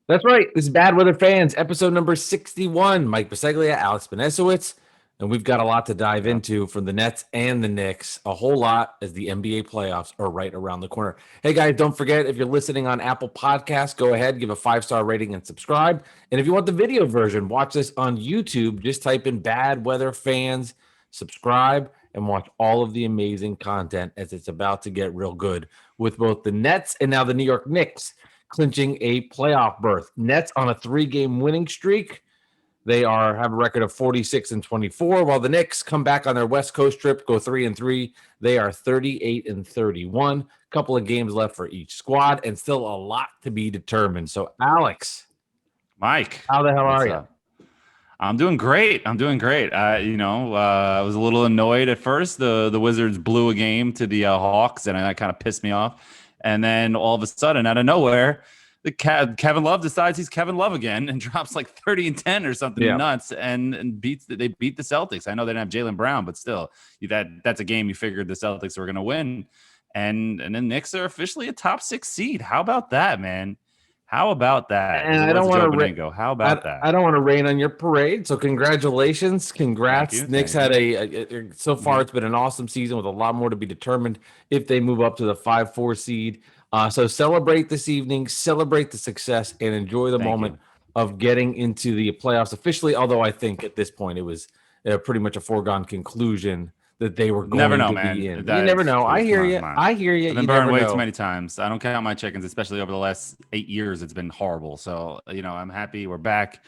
That's right. This is Bad Weather Fans, episode number 61. Mike Biseglia, Alex Benesowitz, and we've got a lot to dive into from the Nets and the Knicks. A whole lot as the NBA playoffs are right around the corner. Hey, guys, don't forget, if you're listening on Apple Podcasts, go ahead, give a 5-star rating and subscribe. And if you want the video version, watch this on YouTube. Just type in Bad Weather Fans, subscribe, and watch all of the amazing content as it's about to get real good with both the Nets and now the New York Knicks clinching a playoff berth. Nets on a 3-game winning streak. They have a record of 46-24, while the Knicks come back on their West Coast trip, go 3-3. They are 38-31. Couple of games left for each squad, and still a lot to be determined. So, Alex, Mike, how the hell are you? I'm doing great. I was a little annoyed at first. The Wizards blew a game to the Hawks, and that kind of pissed me off. And then all of a sudden, out of nowhere, Kevin Love decides he's Kevin Love again and drops like 30 and 10 or something nuts and they beat the Celtics. I know they didn't have Jaylen Brown, but still, that's a game you figured the Celtics were going to win. And then Knicks are officially a top 6 seed. How about that, man? How about that? And I don't want to go. How about that? I don't want to rain on your parade. So congratulations, congrats. Knicks had so far it's been an awesome season with a lot more to be determined if they move up to the 5-4 seed. So celebrate this evening, celebrate the success, and enjoy the moment of getting into the playoffs officially. Although I think at this point it was pretty much a foregone conclusion that they were going to be in. You never know. I hear you. I hear you. I've been burned way too many times. I don't count my chickens, especially over the last 8 years. It's been horrible. So, I'm happy we're back.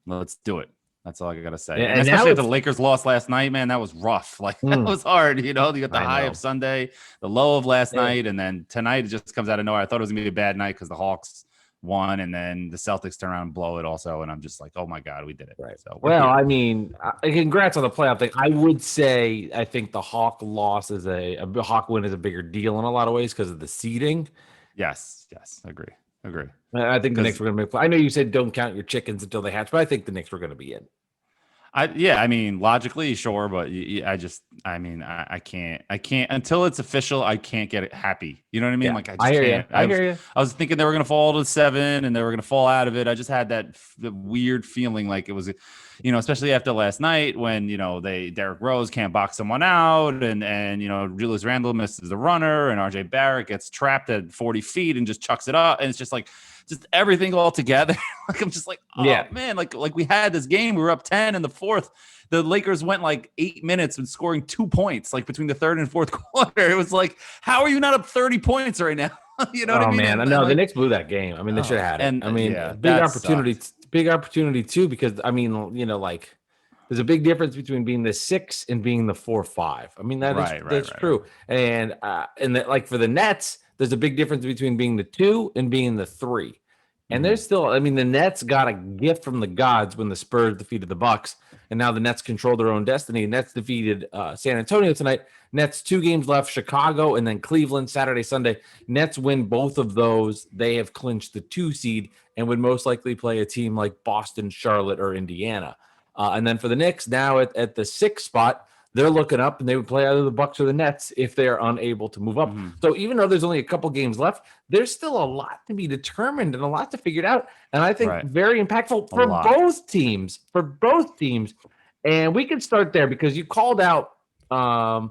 Let's do it. That's all I got to say. Yeah, and especially if the Lakers lost last night, man, that was rough. That was hard. You got the high of Sunday, the low of last night, and then tonight it just comes out of nowhere. I thought it was going to be a bad night because the Hawks won, and then the Celtics turn around and blow it also, and I'm just like, oh my God, we did it. Right. So congrats on the playoff thing. I would say I think the Hawk loss is a Hawk win is a bigger deal in a lot of ways because of the seeding. Yes, agree. I think the Knicks were going to make. I know you said don't count your chickens until they hatch, but I think the Knicks were going to be in. Logically, sure, but I can't until it's official. I can't get it happy. You know what I mean? Yeah, I just can't. I hear you. I was thinking they were going to fall to 7 and they were going to fall out of it. I just had the weird feeling like it was, especially after last night when, Derrick Rose can't box someone out and Julius Randle misses the runner and RJ Barrett gets trapped at 40 feet and just chucks it up. And it's just like, just everything all together. I'm just like, man, like we had this game. We were up 10 in the fourth. The Lakers went like 8 minutes and scoring 2 points, like between the third and fourth quarter. It was like, how are you not up 30 points right now? You know what I mean? Man, no, the Knicks blew that game. I mean, they should have had it. Big opportunity too, because there's a big difference between being the 6 and being the 4-5. I mean, that's true. And for the Nets, there's a big difference between being the 2 and being the 3. And there's still, the Nets got a gift from the gods when the Spurs defeated the Bucks, and now the Nets control their own destiny. Nets defeated San Antonio tonight. Nets 2 games left, Chicago and then Cleveland Saturday, Sunday. Nets win both of those. They have clinched the 2 seed and would most likely play a team like Boston, Charlotte, or Indiana. And then for the Knicks, now at the 6th spot, they're looking up and they would play either the Bucks or the Nets if they're unable to move up. So even though there's only a couple games left, there's still a lot to be determined and a lot to figure out. And I think very impactful for both teams. And we can start there because you called out the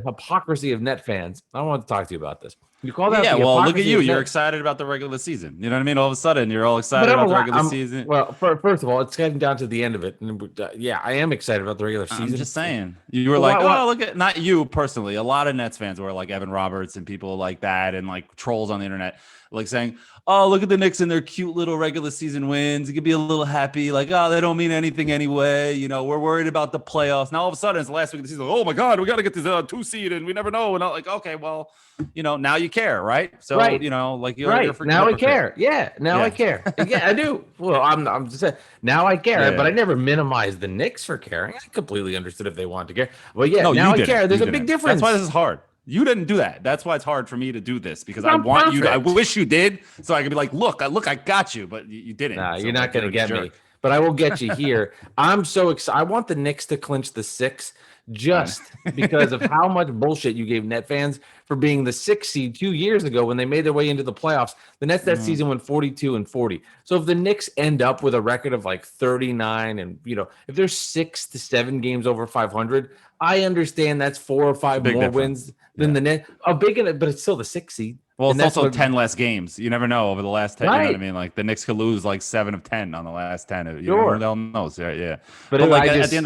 hypocrisy of Net fans. I want to talk to you about this. You called out look at you. You're excited about the regular season. You know what I mean? All of a sudden, you're all excited about the regular season. Well, first of all, it's getting down to the end of it. And I am excited about the regular season. I'm just saying. You were look at, not you personally, a lot of Nets fans were like Evan Roberts and people like that and like trolls on the internet, like saying, oh, look at the Knicks and their cute little regular season wins. You could be a little happy, like, oh, they don't mean anything anyway. We're worried about the playoffs. Now all of a sudden, it's the last week of the season. Like, oh my God, we got to get this 2 seed and we never know. And I'm like, okay, well, now you care, right? So, you're now I care. Yeah, now I care. Yeah, I do. Well, I'm just saying, now I care, but I never minimized the Knicks for caring. I completely understood if they wanted to care. Well, now I care. There's a big difference. That's why this is hard. You didn't do that. That's why it's hard for me to do this because I want you to, I wish you did so I could be like, look, I got you, but you didn't. Nah, you're not going to get me. but I will get you here. I'm so excited. I want the Knicks to clinch the 6 just because of how much bullshit you gave Net fans for being the 6 seed 2 years ago when they made their way into the playoffs. The Nets that season went 42-40. So if the Knicks end up with a record of like 39 and, if there's 6 to 7 games over 500, I understand that's 4 or 5 more difference. Wins than the Nets. But it's still the 6 seed. Well, it's also 10 less games. You never know over the last 10. Right. You know what I mean? Like the Knicks could lose like 7 of 10 on the last 10. Sure. Who the hell knows? Yeah. But like at the end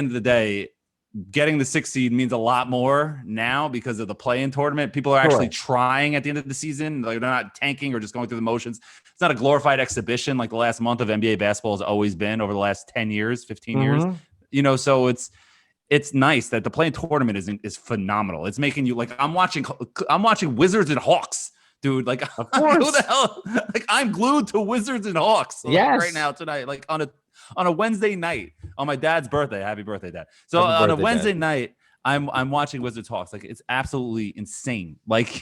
of the day, getting the 6 seed means a lot more now because of the play-in tournament. People are actually trying at the end of the season. Like they're not tanking or just going through the motions. It's not a glorified exhibition like the last month of NBA basketball has always been over the last 10 years, 15 years. So it's nice that the play-in tournament is phenomenal. It's making you like I'm watching Wizards and Hawks, dude. Like who the hell? Like I'm glued to Wizards and Hawks right now tonight. Like on a Wednesday night on my dad's birthday. Happy birthday, Dad! So on a Wednesday night, I'm watching Wizards Hawks. Like it's absolutely insane. Like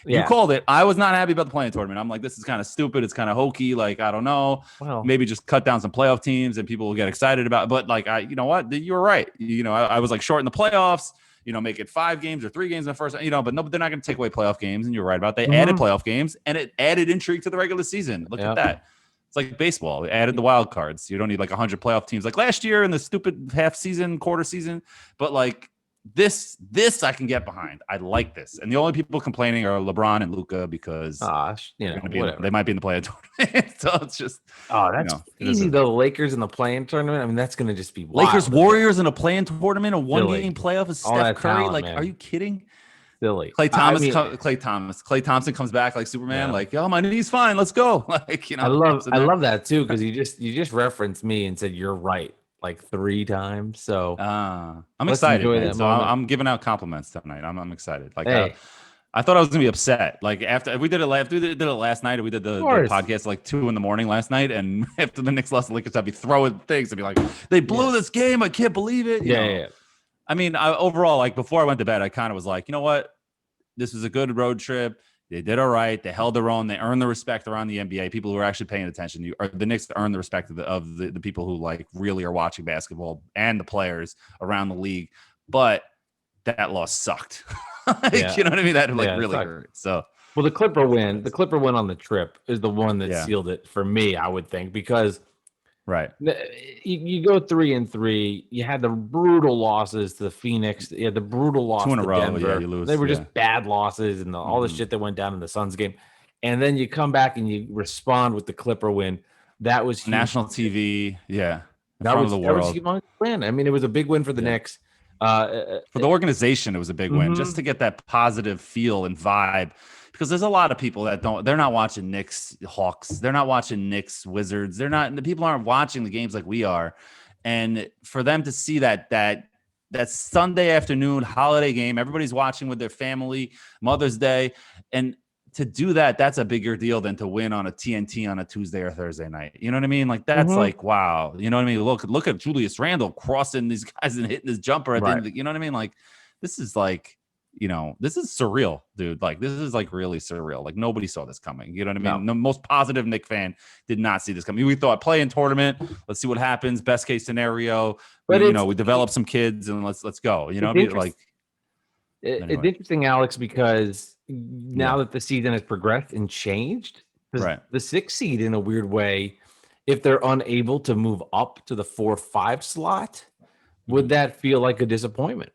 you called it. I was not happy about the play-in tournament. I'm like, this is kind of stupid. It's kind of hokey. Like I don't know. Well, maybe just cut down some playoff teams and people will get excited about it. But like you know what? You were right. I was like short in the playoffs. Make it 5 games or 3 games in the first. But no, they're not going to take away playoff games. And you're right about they added playoff games and it added intrigue to the regular season. Look at that. It's like baseball. We added the wild cards. You don't need like 100 playoff teams like last year in the stupid half season, quarter season. But like this I can get behind. I like this. And the only people complaining are LeBron and Luka because they might be in the play-in tournament. So it's just that's easy. The Lakers in the play-in tournament. I mean, that's going to just be wild. Lakers Warriors in a play-in tournament, a 1-game playoff is Steph Curry. Talent, like, man. Are you kidding? Silly. Klay Thompson comes back like Superman. Like, my knee's fine. Let's go. Like, I love that too because you just referenced me and said you're right like 3 times. So I'm excited. So I'm giving out compliments tonight. I'm excited. Like I thought I was gonna be upset. Like after we did it last night, and we did the podcast like 2 a.m. last night, and after the Knicks lost, the Lakers, I'd be throwing things. I'd be like, they blew this game. I can't believe it. You know? I mean, overall, like before I went to bed, I kind of was like, you know what? This was a good road trip. They did all right. They held their own. They earned the respect around the NBA. People who are actually paying attention. The Knicks earn the respect of the people who like really are watching basketball and the players around the league. But that loss sucked. You know what I mean? That really hurt. So, well, the Clipper win on the trip is the one that sealed it for me, I would think, because you go 3-3. You had the brutal losses to the Phoenix. You had the brutal loss 2 in a row. Denver. You lose. They were just bad losses and all the shit that went down in the Suns game. And then you come back and you respond with the Clipper win. That was huge. National TV. Yeah. That was a humongous win. I mean, it was a big win for the Knicks. For the organization, it was a big win just to get that positive feel and vibe. Because there's a lot of people that they're not watching Knicks Hawks. They're not watching Knicks Wizards. The people aren't watching the games like we are. And for them to see that Sunday afternoon holiday game, everybody's watching with their family, Mother's Day. And to do that, that's a bigger deal than to win on a TNT on a Tuesday or Thursday night. You know what I mean? Like that's like, wow. You know what I mean? Look at Julius Randle crossing these guys and hitting his jumper at the end. You know what I mean? Like this is like, this is surreal, dude. Like, this is like really surreal. Like, nobody saw this coming. You know what I mean? No. The most positive Knicks fan did not see this coming. We thought play-in tournament. Let's see what happens. Best case scenario. But we develop some kids and let's go. You know what I mean? Like, it's interesting, Alex, because now that the season has progressed and changed, the 6 seed in a weird way, if they're unable to move up to the 4-5 slot, would that feel like a disappointment?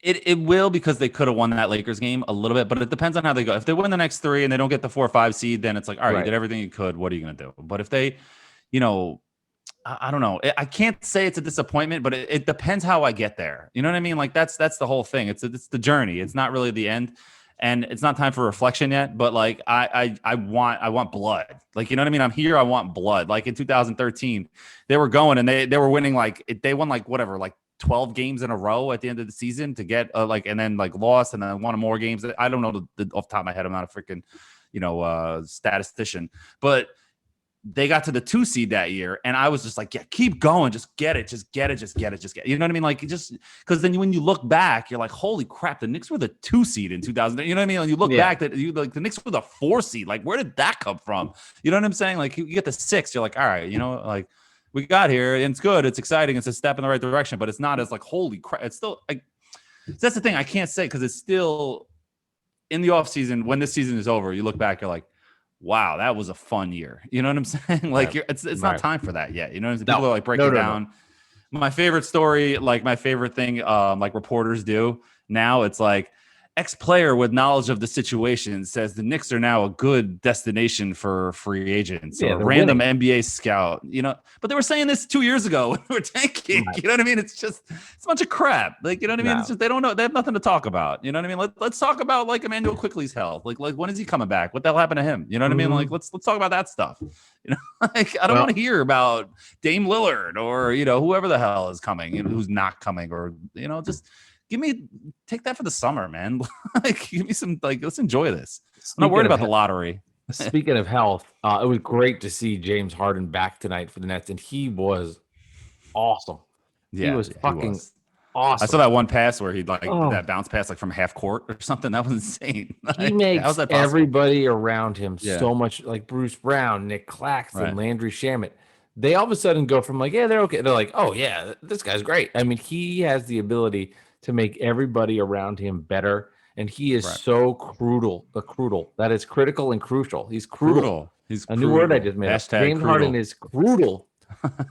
It will, because they could have won that Lakers game a little bit, but it depends on how they go. If they win the next 3 and they don't get the 4 or 5 seed, then it's like, all right, you did everything you could. What are you going to do? But if they, I don't know. I can't say it's a disappointment, but it depends how I get there. You know what I mean? Like that's the whole thing. It's the journey. It's not really the end, and it's not time for reflection yet. But like I want blood. Like, you know what I mean? I'm here. I want blood. Like in 2013, they were going and they were winning. They won 12 games in a row at the end of the season to get and then lost and then won more games. I don't know off the top of my head. I'm not a freaking, statistician, but they got to the 2 seed that year, and I was just like, yeah, keep going, just get it. You know what I mean? Like, just because then when you look back, you're like, holy crap, the Knicks were the 2 seed in 2000. You know what I mean? And you look back, that you like the Knicks were the 4 seed. Like, where did that come from? You know what I'm saying? Like, you get the 6, you're like, all right, you know, like we got here, and it's good, it's exciting, it's a step in the right direction, but it's not as like, holy crap. It's still like, that's the thing I can't say, because it's still in the offseason. When this season is over, you look back, you're like, wow, that was a fun year. You know what I'm saying? Like, it's not time for that yet. You know what I'm saying? People are like breaking down. My favorite story, like my favorite thing, like reporters do now, it's like, ex-player with knowledge of the situation says the Knicks are now a good destination for free agents. Or random NBA scout, you know, but they were saying this 2 years ago when we were tanking. You know what I mean? It's a bunch of crap. Like, you know what I mean? It's just, they don't know. They have nothing to talk about. You know what I mean? Let's talk about like Emmanuel Quickley's health. Like when is he coming back? What the hell happened to him? You know what I mean? Like, let's talk about that stuff. You know, like, I don't want to hear about Dame Lillard or, you know, whoever the hell is coming, you know, who's not coming, or, you know, just take that for the summer, man. Like, give me some, like, let's enjoy this. I'm not worried about the lottery. Speaking of health, it was great to see James Harden back tonight for the Nets, and he was awesome. Yeah, he was fucking awesome. I saw that one pass where he that bounce pass like from half court or something. That was insane. He makes everybody around him so much, like Bruce Brown, Nick Claxton, Landry Shamet. They all of a sudden go from like, yeah, they're okay. They're like, oh yeah, this guy's great. I mean, he has the ability to make everybody around him better. And he is so crucial. That is critical and crucial. He's crucial. He's a new word I just made. James Harden is crucial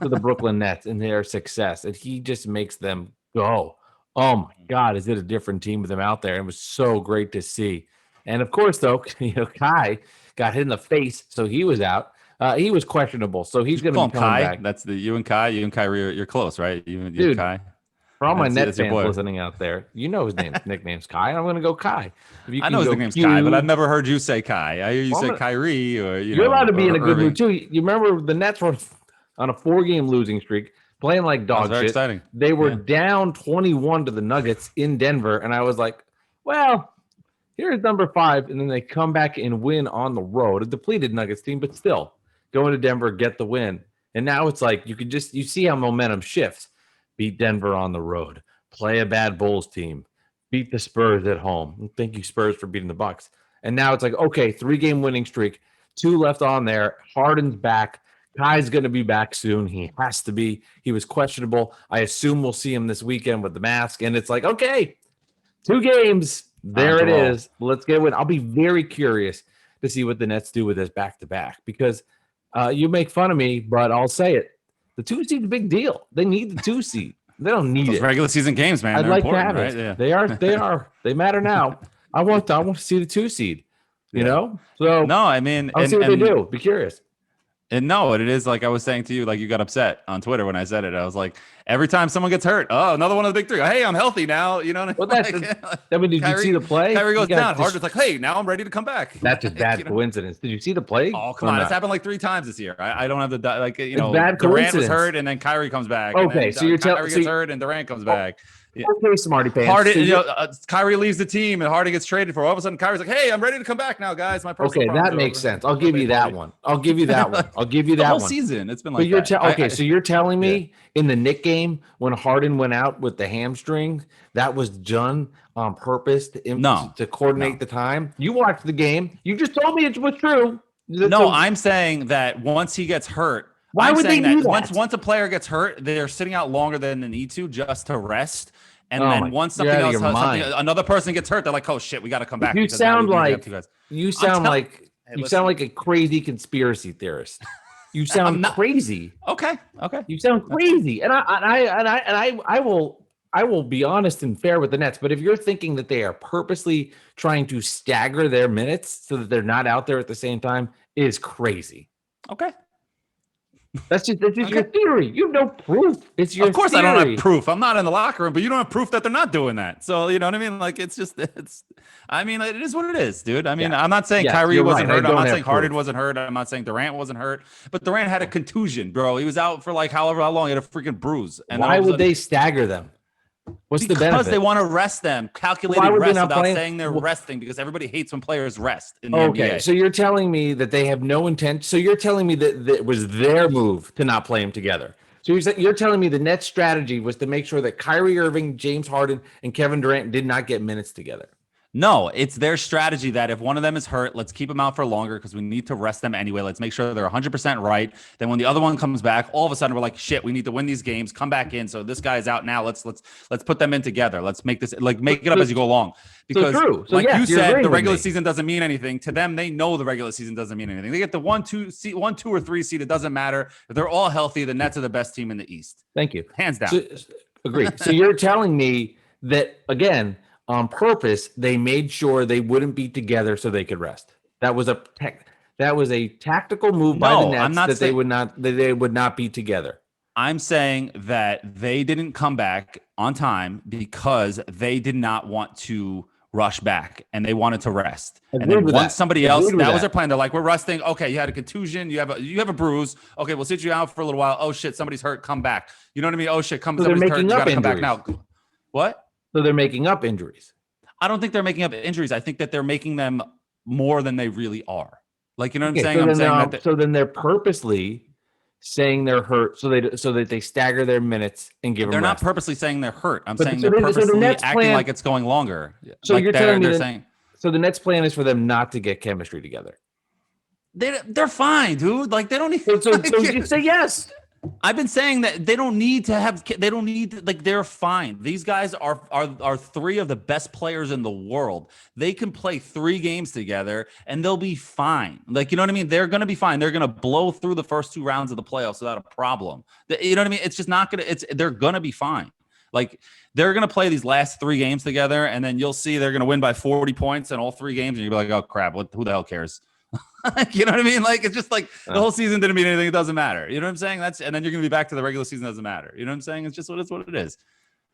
to the Brooklyn Nets and their success. And he just makes them go, oh my God, is it a different team with him out there? It was so great to see. And of course, though, you know, Kai got hit in the face, so he was out. He was questionable, so he's going to be coming back. That's you and Kai, you're close, right? You and Kai. For all my Net fans listening out there, you know his nickname's Kai. I'm going to to go. I know his nickname's Kai, but I've never heard you say Kai. I hear you say Kyrie, or you're allowed to be in a good mood too. You remember the Nets were on a 4-game losing streak, playing like dog shit. Very exciting. They were down 21 to the Nuggets in Denver, and I was like, well, here's number 5, and then they come back and win on the road. A depleted Nuggets team, but still going to Denver, get the win. And now it's like you see how momentum shifts. Beat Denver on the road, play a bad Bulls team, beat the Spurs at home. Thank you, Spurs, for beating the Bucks. And now it's like, okay, 3-game winning streak, 2 left on there. Harden's back. Kai's going to be back soon. He has to be. He was questionable. I assume we'll see him this weekend with the mask. And it's like, okay, 2 games. There it is. Let's get a win. I'll be very curious to see what the Nets do with this back-to-back, because you make fun of me, but I'll say it. The 2 seed's a big deal. They need the 2 seed. They don't need it. Regular season games, man. I'd like to have it. Yeah. They are. They matter now. I want to see the 2 seed. You know? So no, I mean, I'll see what they do. Be curious. And no, it is like I was saying to you, like you got upset on Twitter when I said it. I was like, every time someone gets hurt, oh, another one of the big 3. Hey, I'm healthy now. You know what I mean? I mean, did you see the play? Kyrie goes down. Harden's like, hey, now I'm ready to come back. That's a bad coincidence. Did you see the play? Oh, come on. It's happened like 3 times this year. I don't have the, like, you know, bad Durant was hurt and then Kyrie comes back. Okay, so you're telling Kyrie gets hurt and Durant comes back. Yeah. Okay, smarty pants. Harden, Kyrie leaves the team and Harden gets traded for. All of a sudden, Kyrie's like, "Hey, I'm ready to come back now, guys. My personal that makes sense. I'll give you that one. I'll give you that one. The whole season, it's been like that. So you're telling me in the Knicks game when Harden went out with the hamstring, that was done on purpose to coordinate the time? You watched the game. You just told me it was true. I'm saying that once he gets hurt, why would they do that? Once a player gets hurt, they're sitting out longer than they need to just to rest. And then once something else, another person gets hurt, they're like, "Oh shit, we got to come back." You sound like a crazy conspiracy theorist. You sound crazy. Okay. You sound crazy, and I will be honest and fair with the Nets. But if you're thinking that they are purposely trying to stagger their minutes so that they're not out there at the same time, it is crazy. Okay. That's just your theory. You have no proof. It's your Of course theory. I don't have proof. I'm not in the locker room, but you don't have proof that they're not doing that. So, you know what I mean? Like, it is what it is, dude. I mean, I'm not saying Kyrie wasn't hurt. I'm not saying Harden wasn't hurt. I'm not saying Durant wasn't hurt. But Durant had a contusion, bro. He was out for like how long. He had a freaking bruise. And why would they stagger them? What's the benefit? Because they want to rest them. Calculated rest without saying they're resting, because everybody hates when players rest in the NBA. So you're telling me that they have no intent. So you're telling me that it was their move to not play them together. So you're telling me the Nets' strategy was to make sure that Kyrie Irving, James Harden, and Kevin Durant did not get minutes together. No, it's their strategy that if one of them is hurt, let's keep them out for longer because we need to rest them anyway. Let's make sure they're 100% right. Then when the other one comes back, all of a sudden we're like, shit, we need to win these games. Come back in. So this guy's out now. Let's put them in together. Let's make this make it up as you go along. Because you said, the regular season doesn't mean anything to them. They know the regular season doesn't mean anything. They get the 1, 2, or 3 seed. It doesn't matter if they're all healthy. The Nets are the best team in the East. Thank you. Hands down. Agreed. So you're telling me that again, on purpose, they made sure they wouldn't be together so they could rest. That was a tactical move by the Nets they would not be together. I'm saying that they didn't come back on time because they did not want to rush back and they wanted to rest. And then once somebody else, that was their plan. They're like, we're resting. Okay, you had a contusion. You have a bruise. Okay, we'll sit you out for a little while. Oh shit, somebody's hurt. Come back. You know what I mean? Oh shit, somebody's hurt. You gotta come back now. What? So they're making up injuries. I don't think they're making up injuries. I think that they're making them more than they really are. Like, you know what I'm saying? So then they're purposely saying they're hurt so that they stagger their minutes and give them rest. They're not purposely saying they're hurt. I'm saying they're purposely acting like it's going longer. So you're telling me so the Nets' plan is for them not to get chemistry together. They're fine, dude. Like they don't need. So you say yes. I've been saying that they don't need, they're fine. These guys are 3 of the best players in the world. They can play 3 games together and they'll be fine. Like, you know what I mean? They're going to be fine. They're going to blow through the first 2 rounds of the playoffs without a problem. You know what I mean? It's just not going to, they're going to be fine. Like they're going to play these last 3 games together and then you'll see they're going to win by 40 points in all 3 games. And you'll be like, oh crap, who the hell cares? You know what I mean? Like it's just like the whole season didn't mean anything. It doesn't matter. You know what I'm saying? And then you're gonna be back to the regular season. Doesn't matter. You know what I'm saying? It's just what it is.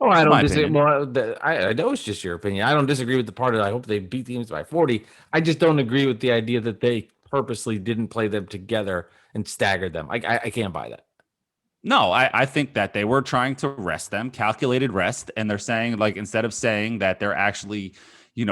Oh, I don't disagree. Well, I know it's just your opinion. I don't disagree with the part of I hope they beat teams by 40. I just don't agree with the idea that they purposely didn't play them together and staggered them. I can't buy that. No, I think that they were trying to rest them, calculated rest, and they're saying like instead of saying that they're actually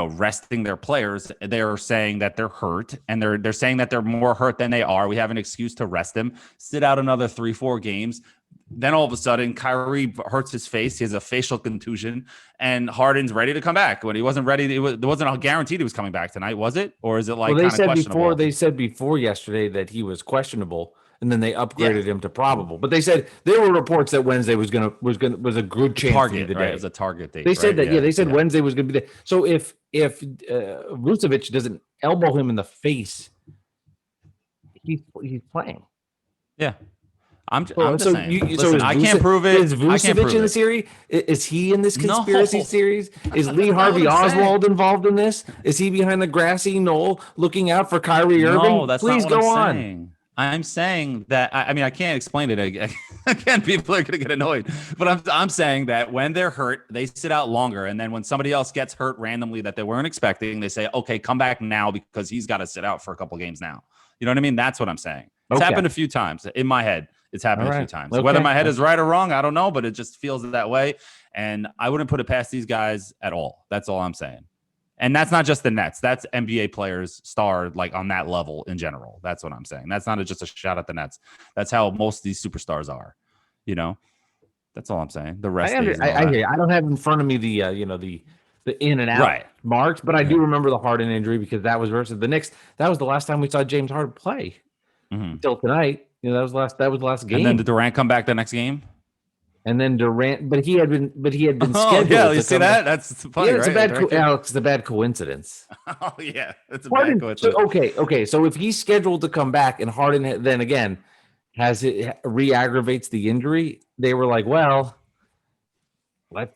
resting their players, they're saying that they're hurt and they're saying that they're more hurt than they are. We have an excuse to rest them, sit out another 3-4 games. Then all of a sudden, Kyrie hurts his face. He has a facial contusion and Harden's ready to come back. When he wasn't ready, it wasn't guaranteed he was coming back tonight, was it? Or is it like they said before yesterday that he was questionable. And then they upgraded him to probable. But they said there were reports that Wednesday was a good chance target, to be the right? day. It was a target date. They said that. Yeah, they said Wednesday was going to be the. So if Vucevic doesn't elbow him in the face, he's playing. Yeah. I'm just saying. I can't prove it. Is Vucevic in the series? Is he in this conspiracy series? Is Lee Harvey Oswald involved in this? Is he behind the grassy knoll looking out for Kyrie Irving? No, that's not what I'm saying. I'm saying that I mean I can't explain it again. People are going to get annoyed, but I'm saying that when they're hurt, they sit out longer, and then when somebody else gets hurt randomly that they weren't expecting, they say, "Okay, come back now because he's got to sit out for a couple games now." You know what I mean? That's what I'm saying. It's happened a few times in my head. It's happened a few times. Okay. Whether my head is right or wrong, I don't know, but it just feels that way, and I wouldn't put it past these guys at all. That's all I'm saying. And that's not just the Nets. That's NBA players star like on that level in general. That's what I'm saying. That's not just a shot at the Nets. That's how most of these superstars are. That's all I'm saying. The rest. I hear you. I don't have in front of me the in and out marks, but I do remember the Harden injury because that was versus the Knicks. That was the last time we saw James Harden play until tonight. That was the last game. And then did Durant come back the next game? And then Durant, but he had been scheduled. Yeah, you see that? That's funny. Yeah, it's right? It's a bad coincidence. Oh yeah, it's a bad coincidence. So, okay. So if he's scheduled to come back and Harden then again re-aggravates the injury, they were like, well,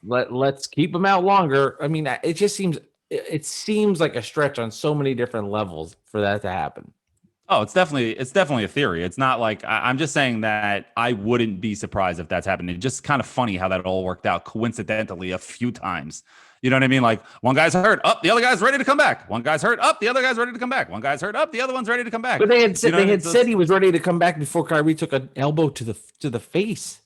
let's keep him out longer. I mean, it just seems like a stretch on so many different levels for that to happen. Oh, it's definitely a theory. It's not like I'm just saying that I wouldn't be surprised if that's happening. It's just kind of funny how that all worked out coincidentally a few times. You know what I mean? Like one guy's hurt, the other guy's ready to come back. One guy's hurt, the other guy's ready to come back. One guy's hurt, the other one's ready to come back. But they had said he was ready to come back before Kyrie took an elbow to the face.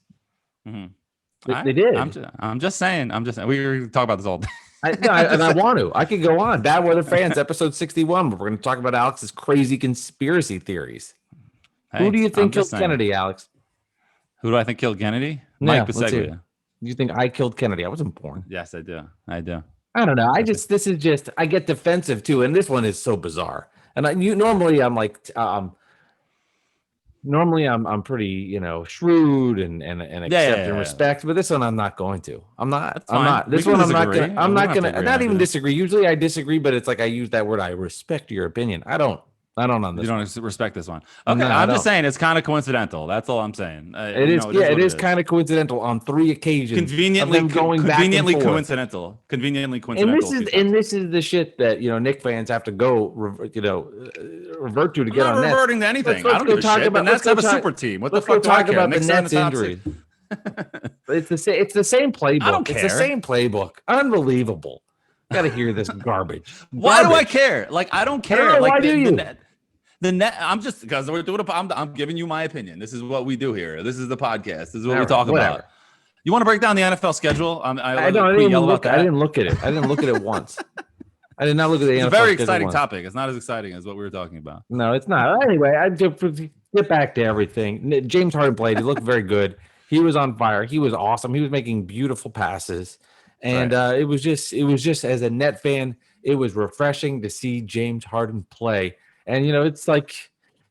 Mm-hmm. They did. I'm just saying. We were talking about this all day. I want to. I could go on. Bad Weather Fans, episode 61. We're going to talk about Alex's crazy conspiracy theories. Who do you think killed Kennedy, Alex? Who do I think killed Kennedy? Mike Biseglia. You think I killed Kennedy? I wasn't born. Yes, I do. I don't know. I get defensive too, and this one is so bizarre. And normally I'm like, I'm pretty, shrewd and accept and respect, but this one I'm not going to. I'm not. This one I'm not gonna. Not even disagree. Usually I disagree, but it's like I use that word. I respect your opinion. I don't on this. You don't respect this one. Okay, no, I'm just saying it's kind of coincidental. That's all I'm saying. It is kind of coincidental on 3 occasions. Conveniently coincidental. And this is the shit that Knicks fans have to go revert to get on. I'm not reverting to anything. I don't give a shit. The Nets have a super team. What the fuck do I care? About the Nets injury. It's the same playbook. I don't care. It's the same playbook. Unbelievable. Got to hear this garbage. Why do I care? I don't care. Why do you? The net. I'm just because we're doing. I'm giving you my opinion. This is what we do here. This is the podcast. This is what we talk about. You want to break down the NFL schedule? I didn't look at it. I didn't look at it once. I did not look at the NFL. It's a very exciting topic. It's not as exciting as what we were talking about. No, it's not. Anyway, I just get back to everything. James Harden played. He looked very good. He was on fire. He was awesome. He was making beautiful passes. And it was just as a Net fan, it was refreshing to see James Harden play. And it's like,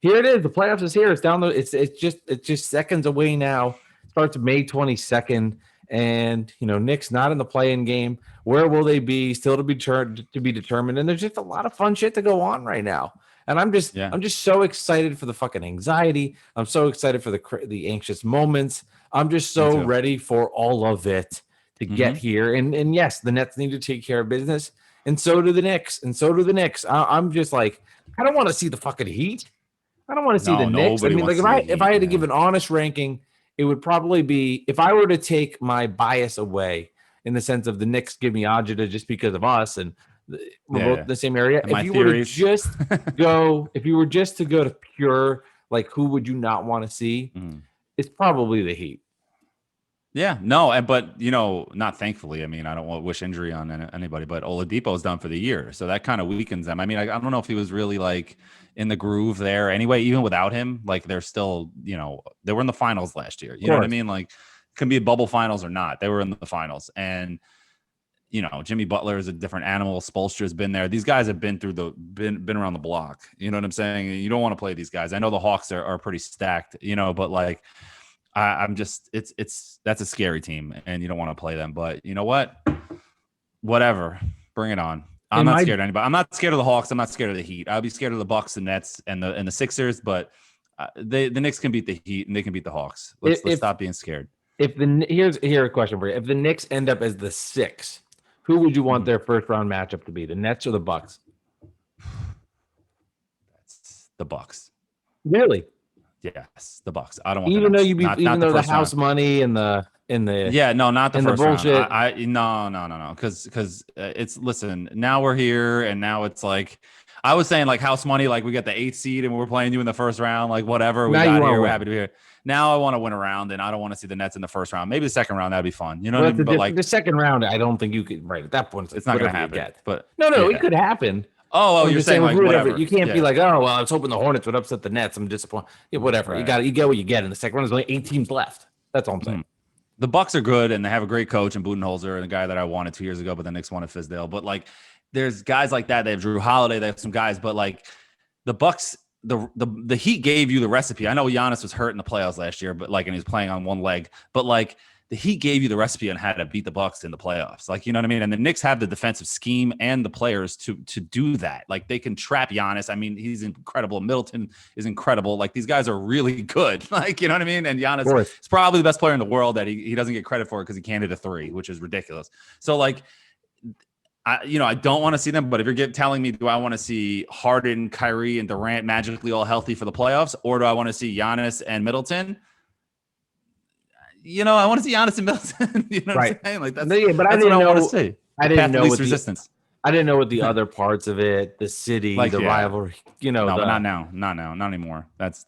here it is. The playoffs is here. It's down. It's just seconds away now. It starts May 22nd, and Knicks not in the play-in game. Where will they be? Still to be determined. And there's just a lot of fun shit to go on right now. And I'm just so excited for the fucking anxiety. I'm so excited for the anxious moments. I'm just so ready for all of it to get here. And yes, the Nets need to take care of business, and so do the Knicks. I'm just like, I don't want to see the fucking Heat. I don't want to see the Knicks. I mean, if I had to give an honest ranking, it would probably be, if I were to take my bias away in the sense of the Knicks give me agita just because of us and we're both in the same area. If you were just to go to pure, who would you not want to see? It's probably the Heat. Yeah, no, but not thankfully. I mean, I don't want to wish injury on anybody, but Oladipo's done for the year, so that kind of weakens them. I mean, I don't know if he was really in the groove there anyway. Even without him, they're still, they were in the finals last year. You know what I mean? It can be a bubble finals or not. They were in the finals, and Jimmy Butler is a different animal. Spoelstra's been there. These guys have been been around the block. You know what I'm saying? You don't want to play these guys. I know the Hawks are pretty stacked, but I'm just that's a scary team, and you don't want to play them. But you know what? Whatever, bring it on. I'm not scared of anybody. I'm not scared of the Hawks. I'm not scared of the Heat. I'll be scared of the Bucks, the Nets, and the Sixers. But the Knicks can beat the Heat, and they can beat the Hawks. Let's stop being scared. Here's a question for you. If the Knicks end up as the 6, who would you want their first round matchup to be? The Nets or the Bucks? That's the Bucks. Really? Yes, the Bucks. I don't want even though the house money and the not the first bullshit. Round. No, because it's, listen, now we're here, and now it's I was saying house money, we got the 8th seed and we're playing you in the first round, whatever we got here, we're happy to be here. Now I want to win a round, and I don't want to see the Nets in the first round. Maybe the second round, that'd be fun. You know what I mean? But the second round, I don't think you could. Right at that point, it's not going to happen. But no, it could happen. Oh, you're saying whatever. You can't be I was hoping the Hornets would upset the Nets. I'm disappointed. Yeah, whatever. Right. You get what you get in the second round. There's only 8 teams left. That's all I'm saying. The Bucks are good, and they have a great coach in Budenholzer, and the guy that I wanted 2 years ago, but the Knicks wanted Fizdale. But there's guys like that. They have Drew Holiday. They have some guys, but the Bucks, the Heat gave you the recipe. I know Giannis was hurt in the playoffs last year, but and he was playing on one leg, but the Heat gave you the recipe on how to beat the Bucks in the playoffs. You know what I mean? And the Knicks have the defensive scheme and the players to do that. They can trap Giannis. I mean, he's incredible. Middleton is incredible. These guys are really good. You know what I mean? And Giannis is probably the best player in the world that he doesn't get credit for because he can't hit a 3, which is ridiculous. So I don't want to see them, but if you're telling me, do I want to see Harden, Kyrie, and Durant magically all healthy for the playoffs, or do I want to see Giannis and Middleton? I want to see Giannis and Middleton. You know what I'm saying? But I didn't know. I want to see. I didn't know least resistance. I didn't know what the other parts of it, the city, like, the rivalry, No, but not now, not anymore. That's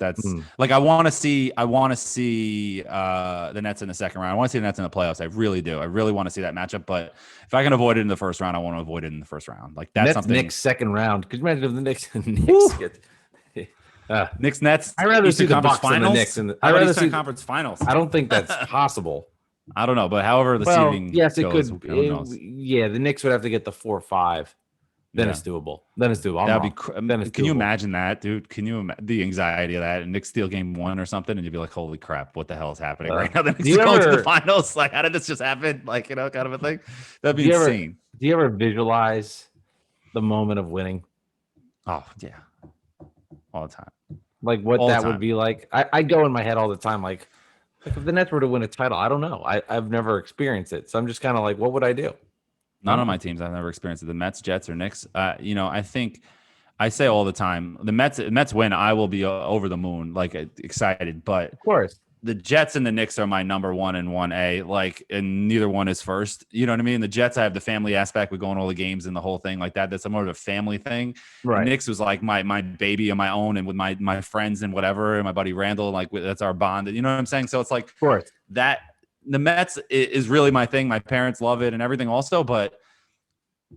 like I want to see the Nets in the second round. I want to see the Nets in the playoffs. I really do. I really want to see that matchup. But if I can avoid it in the first round, I want to avoid it in the first round. Like that's something. Knicks second round. Could you imagine if the Knicks get Knicks Nets? I'd rather see the Bucks than the Knicks. I'd rather see conference finals. I don't think that's possible. I don't know, but however the seeding yes, it goes, could. The Knicks would have to get the 4-5. Then it's doable. That'd be. Can you imagine that, dude? Can you imagine the anxiety of that? And Knicks steal game 1 or something, and you'd be like, "Holy crap, what the hell is happening right now?" The Knicks go to the finals. Like, how did this just happen? Like, kind of a thing. That'd be insane. Do you ever visualize the moment of winning? Oh yeah, all the time. Like what all that would be like. I go in my head all the time, like if the Nets were to win a title, I don't know. I've never experienced it, so I'm just kind of like, what would I do? None of my teams I've never experienced it. The Mets, Jets, or Knicks. I think I say all the time, the Mets win, I will be over the moon, like excited. But of course, the Jets and the Knicks are my number 1 and 1A. Like, and neither one is first. You know what I mean? The Jets, I have the family aspect. We go on all the games and the whole thing like that. That's more of a family thing. Right. The Knicks was like my baby on my own, and with my friends and whatever, and my buddy Randall. Like that's our bond. You know what I'm saying? So it's like, of course, that. The Mets is really my thing. My parents love it and everything also. But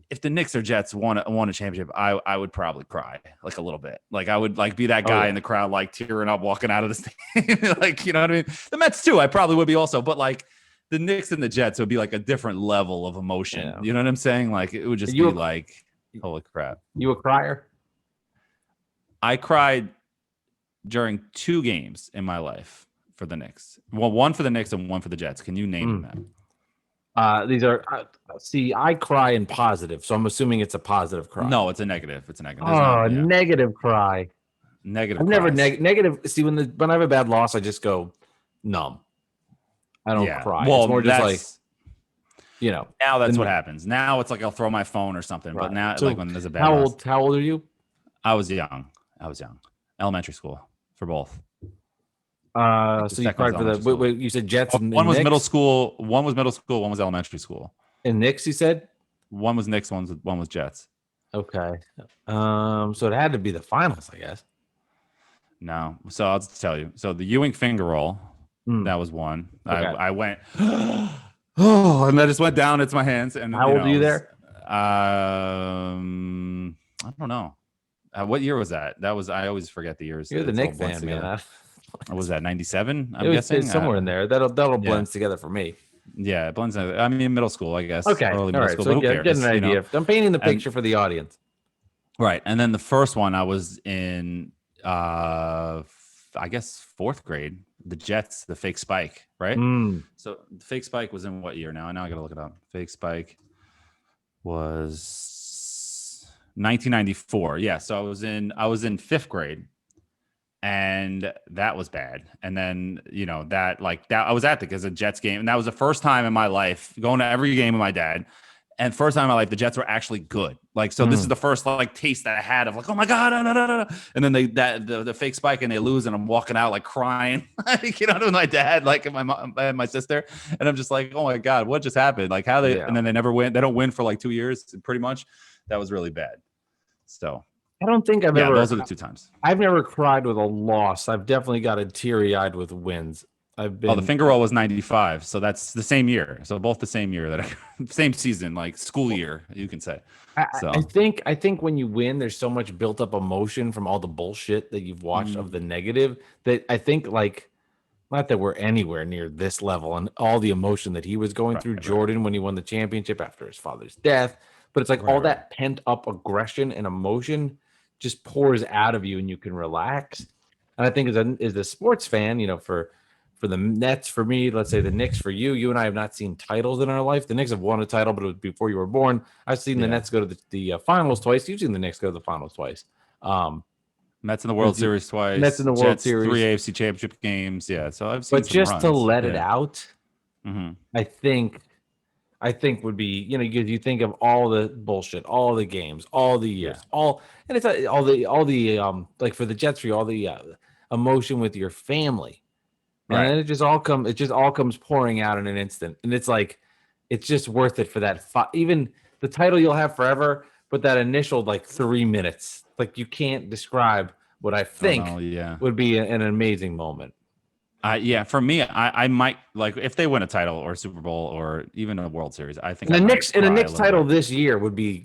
if the Knicks or Jets won a championship, I would probably cry like a little bit. Like I would like be that guy in the crowd, like tearing up, walking out of the stadium. Like, you know what I mean? The Mets too, I probably would be also. But like the Knicks and the Jets would be like a different level of emotion. Yeah. You know what I'm saying? Like it would just be like, holy crap. You a crier? I cried during 2 games in my life. For the Knicks. Well, 1 for the Knicks and 1 for the Jets. Can you name them? These are I cry in positive, so I'm assuming it's a positive cry. No, it's a negative. It's a negative. Negative cry. Negative. I've never negative. See, when I have a bad loss, I just go numb. I don't cry. Well, it's more just like, Now that's what happens. Now it's like I'll throw my phone or something. Right. But now, so like when there's a bad loss. How old are you? I was young. Elementary school for both. So you cried for the. Wait, you said Jets. One was middle school. One was middle school. One was elementary school. And Knicks, you said. One was Knicks. One was Jets. Okay. So it had to be the finals, I guess. No. So I'll just tell you. So the Ewing finger roll. That was one. Okay. I went. And I just went down. It's my hands. And how old are you there? I don't know. What year was that? That was. I always forget the years. You're the Knicks fan, man. What was that, 97? I'm guessing somewhere in there. That'll blend together for me. Yeah, it blends. I mean, middle school, I guess. Okay, early middle school. So get an idea. I'm painting the picture for the audience. Right, and then the first one I was in, I guess 4th grade. The Jets, the fake spike, right? So the fake spike was in what year? Now I got to look it up. Fake spike was 1994. Yeah, so I was in 5th grade. And that was bad. And then, that I was at the Jets game. And that was the first time in my life going to every game with my dad. And first time in my life, the Jets were actually good. Like, so this is the first taste that I had of like, oh my God. And then the fake spike and they lose. And I'm walking out like crying, with my dad, like and my mom and my sister. And I'm just like, oh my God, what just happened? Like how and then they never win. They don't win for like 2 years, pretty much. That was really bad. So. I don't think I've ever. Those are the 2 times. I've never cried with a loss. I've definitely got teary-eyed with wins. The finger roll was 95, so that's the same year. So both the same year same season, like school year, you can say. I think when you win, there's so much built-up emotion from all the bullshit that you've watched of the negative that I think not that we're anywhere near this level and all the emotion that he was going through. Jordan when he won the championship after his father's death, but it's like all that pent-up aggression and emotion just pours out of you and you can relax. And I think as a sports fan, for the Nets, for me, let's say the Knicks for you and I have not seen titles in our life. The Knicks have won a title, but it was before you were born. I've seen the Nets go to the finals twice. You've seen the Knicks go to the finals twice. Mets in the World Series twice. Mets in the World Series. 3 AFC championship games. Yeah. So I've seen but just runs. To let it out, I think would be, you think of all the bullshit, all the games, all the years, and it's all the like for the Jets, for you, all the emotion with your family, and then it just all comes pouring out in an instant, and it's like, it's just worth it for that. Even the title you'll have forever, but that initial like 3 minutes, like you can't describe what I think would be an amazing moment. For me, I might like if they win a title or a Super Bowl or even a World Series. I think the Knicks title this year would be,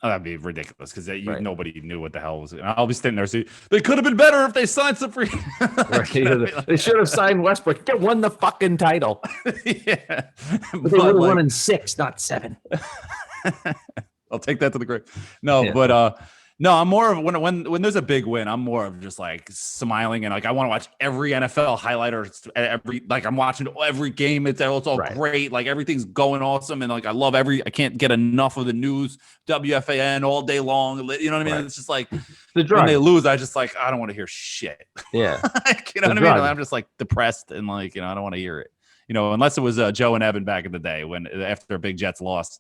that'd be ridiculous because nobody knew what the hell was. I'll be standing there. See, they could have been better if they signed some free. They should have signed Westbrook. They won the fucking title. Yeah, but they would have won in 6, not 7. I'll take that to the grave. No, I'm more of when there's a big win, I'm more of just like smiling and like I want to watch every NFL highlight or I'm watching every game. It's all great. Like everything's going awesome. And like I can't get enough of the news, WFAN all day long. You know what I mean? Right. It's just like when they lose, I just like, I don't want to hear shit. Yeah. You know what I mean? I'm just like depressed and like, I don't want to hear it. Unless it was Joe and Evan back in the day when after a big Jets loss,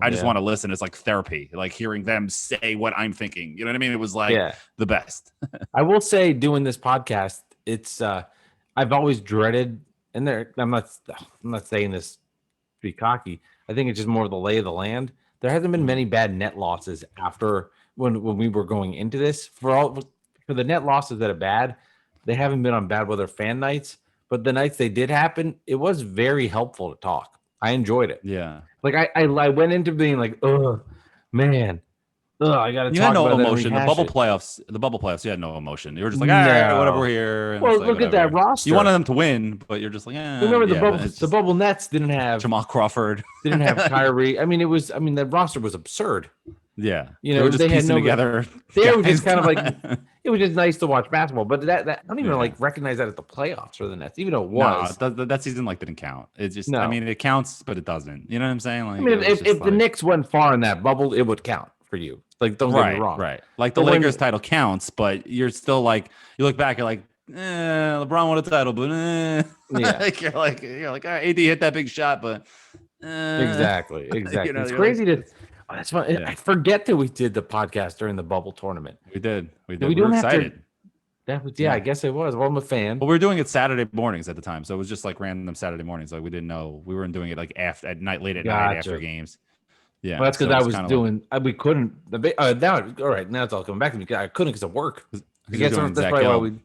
I just want to listen. It's like therapy, like hearing them say what I'm thinking. You know what I mean? It was like the best. I will say doing this podcast, it's I've always dreaded, and I'm not saying this to be cocky. I think it's just more of the lay of the land. There hasn't been many bad net losses after when we were going into this. For the net losses that are bad, they haven't been on bad weather fan nights. But the nights they did happen, it was very helpful to talk. I enjoyed it. Yeah. Like I went into being like, oh man, I got to talk about it. You had no emotion. The bubble playoffs, you had no emotion. You were just like, all right, whatever, we're here. And well, look at that roster. You wanted them to win, but you're just like, remember the bubble Nets didn't have Jamal Crawford, didn't have Kyrie. The roster was absurd. Yeah, they were just piecing together. They were just kind of like, it was just nice to watch basketball. But that I don't even recognize that at the playoffs for the Nets, even though it was. No, that season didn't count. It's just, it counts, but it doesn't. You know what I'm saying? Like, if the Knicks went far in that bubble, it would count for you. Like, don't get me wrong. Right. Like the Lakers title counts, but you're still like, you look back, you're like, LeBron won a title, but you're like, all right, AD hit that big shot, but exactly. It's crazy to. That's fun. Yeah. I forget that we did the podcast during the bubble tournament. We did. We were excited. That was I guess it was. Well, I'm a fan. Well, we were doing it Saturday mornings at the time, so it was just like random Saturday mornings. Like we didn't know we weren't doing it like at night, late at night after games. Yeah, well, that's because I was doing. We couldn't. Now, all right. Now it's all coming back to me. I couldn't because of work. I guess that's probably why we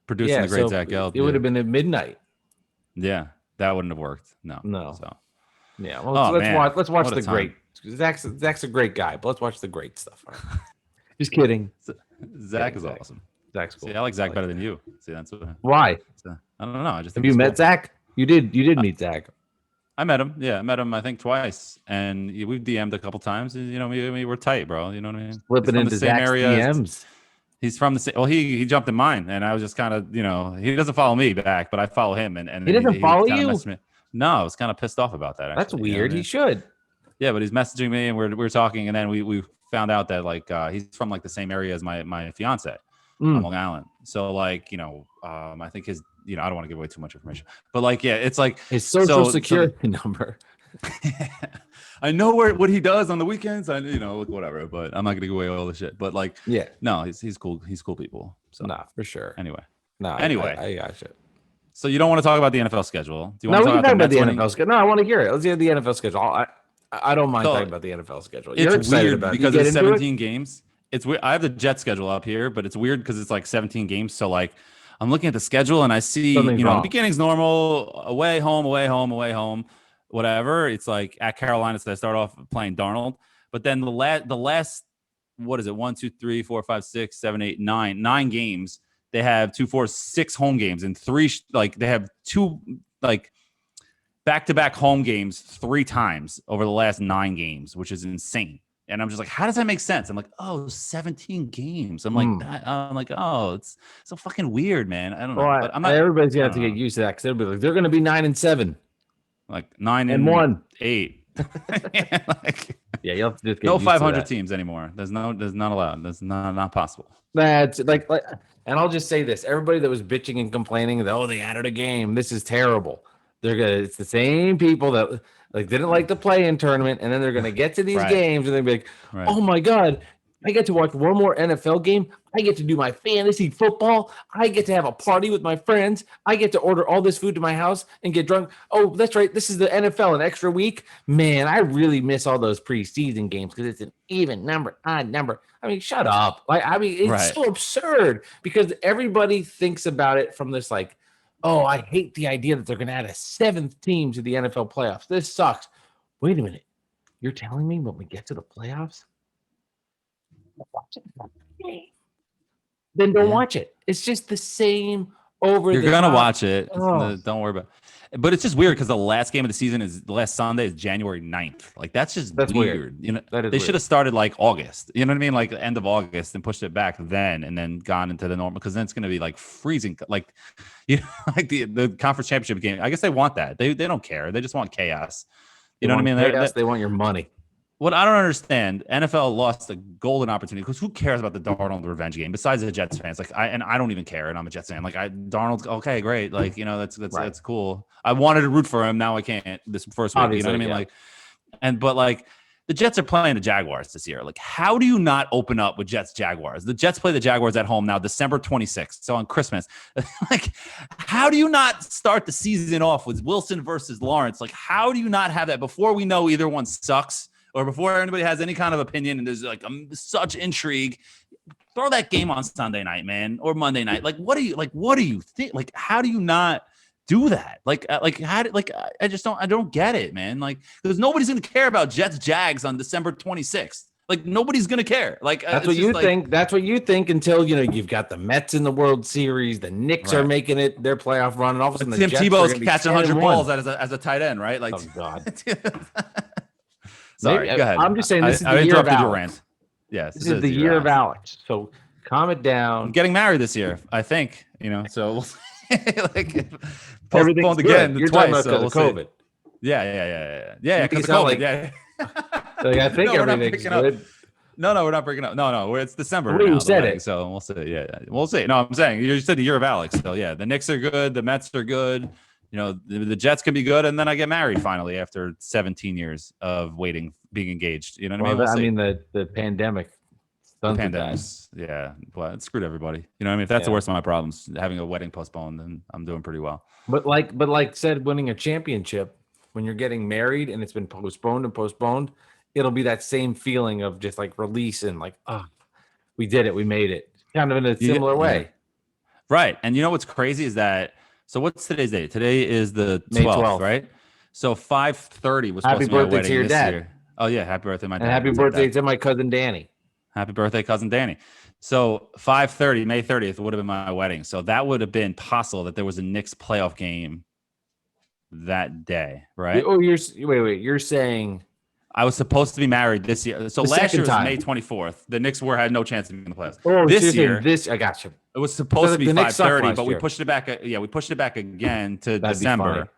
producing the great Zach Gelb. It would have been at midnight. Yeah, that wouldn't have worked. No. So yeah. Well, let's watch the great. Zach's a great guy, but let's watch the great stuff. Right? Just kidding. Zach is awesome. Zach's cool. See, I like Zach better than you. See, that's why. I don't know. I just have you met Zach? You did meet Zach. I met him. Yeah, I met him. I think twice, and we've DM'd a couple times. We were tight, bro. You know what I mean? Flipping into Zach's DMs. He's from the same. Well, he jumped in mine, and I was just kind of, he doesn't follow me back, but I follow him, and he doesn't follow you. No, I was kind of pissed off about that. Actually. That's weird. He should. Yeah, but he's messaging me and we're talking, and then we found out that like he's from like the same area as my fiance on Long Island. So like I think his I don't want to give away too much information, but like it's like his social security number. I know what he does on the weekends. I whatever, but I'm not gonna give away all the shit. But like no, he's cool. He's cool people. So for sure. Anyway, I gotcha. So you don't want to talk about the NFL schedule? Do you want to talk about the NFL schedule? No, I want to hear it. Let's hear the NFL schedule. I don't mind talking about the NFL schedule. You're excited weird about it. Because it's 17 games. It's weird. I have the Jet schedule up here, but it's weird because it's like 17 games. So like I'm looking at the schedule and I see, the beginning's normal, away, home, whatever. It's like at Carolina, so they start off playing Darnold. But then the last, what is it? 1, 2, 3, 4, 5, 6, 7, 8, 9. 9 games. They have 2, 4, 6 home games and 3 they have 2 back-to-back home games 3 times over the last 9 games, which is insane. And I'm just like, how does that make sense? I'm like, 17 games. I'm like, it's so fucking weird, man. I don't know. But everybody's got to get used to that because they'll be like, they're going to be 9-7, like 9-1, 8. You'll have to just get no 500 teams anymore. There's not allowed. That's not possible. That's like, and I'll just say this: everybody that was bitching and complaining that they added a game, this is terrible. It's the same people that didn't like the play-in tournament, and then they're gonna get to these games and they'll be like, oh my god, I get to watch one more NFL game. I get to do my fantasy football. I get to have a party with my friends. I get to order all this food to my house and get drunk. Oh, that's right. This is the NFL, an extra week. Man, I really miss all those preseason games because it's an even number, odd number. I mean, shut up. It's so absurd because everybody thinks about it from this like, oh, I hate the idea that they're going to add a 7th team to the NFL playoffs. This sucks. Wait a minute. You're telling me when we get to the playoffs, then don't watch it. It's just the same over. You're gonna watch it. Don't worry about it. But it's just weird because the last game of the season is the last Sunday is January 9th. Like that's weird. You know, they should have started like August. You know what I mean? Like the end of August and pushed it back then and then gone into the normal because then it's gonna be like freezing. Like like the conference championship game. I guess they want that. They don't care. They just want chaos. You know what I mean? They want your money. What I don't understand, NFL lost a golden opportunity because who cares about the Darnold revenge game besides the Jets fans? Like I don't even care, and I'm a Jets fan. Like Darnold's okay, great. Like that's cool. I wanted to root for him, now I can't. This first week, you know what I mean? Yeah. But the Jets are playing the Jaguars this year. Like, how do you not open up with Jets Jaguars? The Jets play the Jaguars at home now, December 26th, so on Christmas. Like, how do you not start the season off with Wilson versus Lawrence? Like, how do you not have that before we know either one sucks? Or before anybody has any kind of opinion and there's like such intrigue, throw that game on Sunday night, man, or Monday night. Like, what do you think? Like, how do you not do that? I don't get it, man. Like, because nobody's going to care about Jets Jags on December 26th. Like, nobody's going to care. Like, that's what you think. That's what you think until, you've got the Mets in the World Series. The Knicks are making it their playoff run. And all of a sudden, Tim Tebow's catching 100 balls as a tight end, right? Like, oh, God. Sorry, go ahead. I'm just saying this is the year of Alex. Yes, this is the year of Alex. So calm it down. I'm getting married this year, I think. So we'll like postponed again You're twice. Talking about COVID. Yeah. Because of COVID. I think everything's good. No, we're not breaking up. No, it's December. You said it. So we'll see. Yeah, we'll see. No, I'm saying you said the year of Alex. So yeah, the Knicks are good. The Mets are good. The Jets can be good, and then I get married finally after 17 years of waiting, being engaged. You know what I mean? The pandemic. Yeah, well, it screwed everybody. You know what I mean? If that's the worst of my problems, having a wedding postponed, then I'm doing pretty well. But like said, winning a championship, when you're getting married and it's been postponed, it'll be that same feeling of just like release and like, oh, we did it, we made it, kind of in a similar way. Right. And you know what's crazy is that. So what's today's date? Today is the 12th, right? So 5:30 was supposed to be my wedding to your dad. Year. Oh yeah, happy birthday, my dad. And happy birthday to my cousin Danny. Happy birthday, cousin Danny. So 5:30, May 30th would have been my wedding. So that would have been possible that there was a Knicks playoff game that day, right? Oh, wait. You're saying I was supposed to be married this year. So last year was May 24th. The Knicks had no chance of being in the playoffs. Oh, this year, I got you. It was supposed to be 5:30, but we pushed it back. We pushed it back again to December.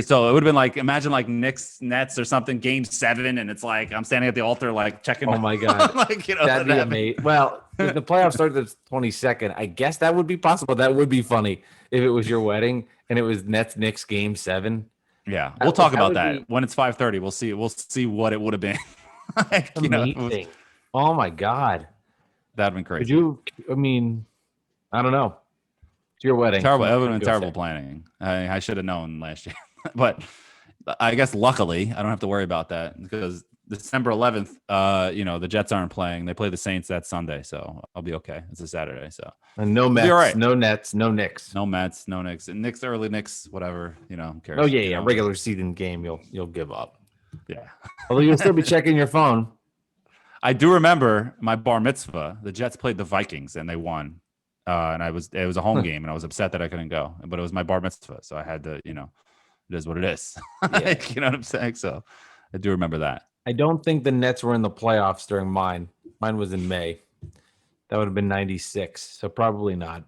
So it would have been like, imagine like Knicks Nets or something, Game 7, and it's like I'm standing at the altar like checking. Oh my God, that'd be amazing. Well, if the playoffs started the 22nd, I guess that would be possible. That would be funny if it was your wedding and it was Nets Knicks Game 7. Yeah, we'll talk about that when it's 5:30. We'll see what it would have been. Amazing. Oh my God, that'd been crazy. I don't know. It's your wedding. Terrible. It would have been terrible planning. I should have known last year, but I guess luckily I don't have to worry about that because December 11th, the Jets aren't playing. They play the Saints that Sunday, so I'll be okay. It's a Saturday, so and no Mets, right. No Nets, no Knicks, no Mets, no Knicks, and Knicks early Knicks, whatever. Who cares? Oh yeah. Regular season game, you'll give up. Yeah, although you'll still be checking your phone. I do remember my bar mitzvah. The Jets played the Vikings and they won. And it was a home game, and I was upset that I couldn't go. But it was my bar mitzvah, so I had to, it is what it is. Yeah. You know what I'm saying? So I do remember that. I don't think the Nets were in the playoffs during mine. Mine was in May. That would have been 96, so probably not.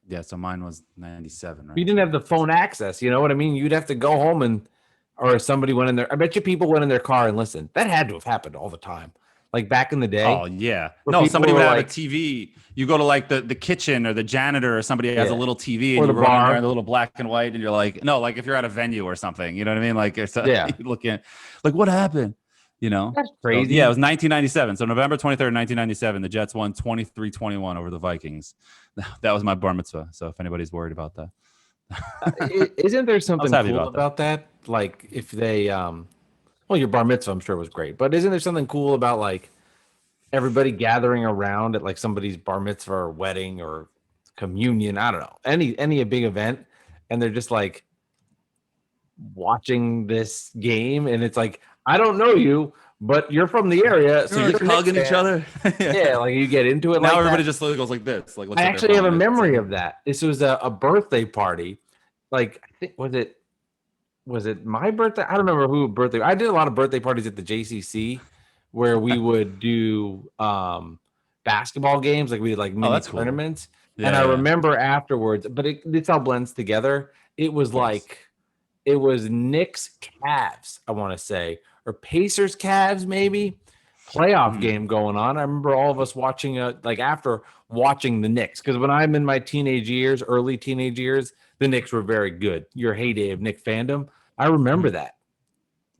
Yeah, so mine was 97, right? You didn't have the phone access, you know what I mean? You'd have to go home or somebody went in there. I bet you people went in their car and listened. That had to have happened all the time. Like back in the day. Oh yeah. No, somebody would have a TV. You go to like the kitchen or the janitor or somebody has a little TV and you run in there in the little black and white and you're like, no, like if you're at a venue or something, you know what I mean? Like you look in, like what happened? That's crazy. So, yeah, it was 1997. So November 23rd, 1997, the Jets won 23-21 over the Vikings. That was my bar mitzvah. So if anybody's worried about that. Isn't there something cool about that? Like if they, well, your bar mitzvah, I'm sure was great, but isn't there something cool about like everybody gathering around at like somebody's bar mitzvah or wedding or communion? I don't know, any a big event, and they're just like watching this game, and it's like, I don't know you, but you're from the area, so you're hugging each other. Yeah, like you get into it. Now like everybody that. just goes like this. Like I actually have a memory of that. This was a birthday party. Like I think was it my birthday? I don't remember who birthday. I did a lot of birthday parties at the JCC where we would do basketball games, like we did like mini tournaments. Cool. And I remember afterwards, but this all blends together. It was like it was Knicks Cavs, I want to say, or Pacers Cavs, maybe playoff game going on. I remember all of us watching like after watching the Knicks, because when I'm in my teenage years, early teenage years, the Knicks were very good. Your heyday of Knick fandom, I remember that.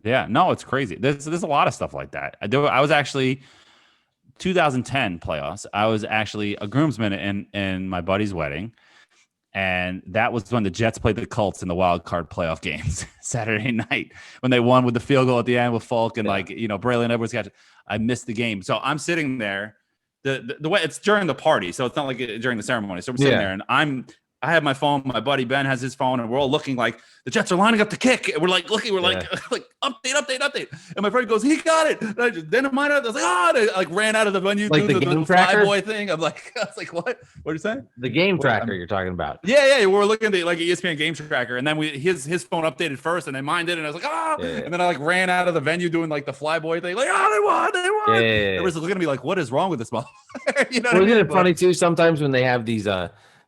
Yeah, no, it's crazy. There's a lot of stuff like that. I was actually 2010 playoffs. I was actually a groomsman in my buddy's wedding. And that was when the Jets played the Colts in the wild card playoff games Saturday night when they won with the field goal at the end with Falk and Braylon Edwards catch. I missed the game. So I'm sitting there. The way it's during the party, so it's not like during the ceremony. So I'm sitting there and I have my phone. My buddy Ben has his phone, and we're all looking like the Jets are lining up to kick. And we're like looking. We're like update. And my friend goes, "He got it." And I just then mine. I was like, and I ran out of the venue. Like the game tracker boy thing. I was like, what? What are you saying? The game tracker you're talking about? Yeah. We're looking at the like ESPN game tracker, and then his phone updated first, and then mine did, and I was like, and then I like ran out of the venue doing like the flyboy thing, like, they won. Yeah. Everyone's looking at me like, what is wrong with this motherfucker? Isn't it funny too? Sometimes when they have these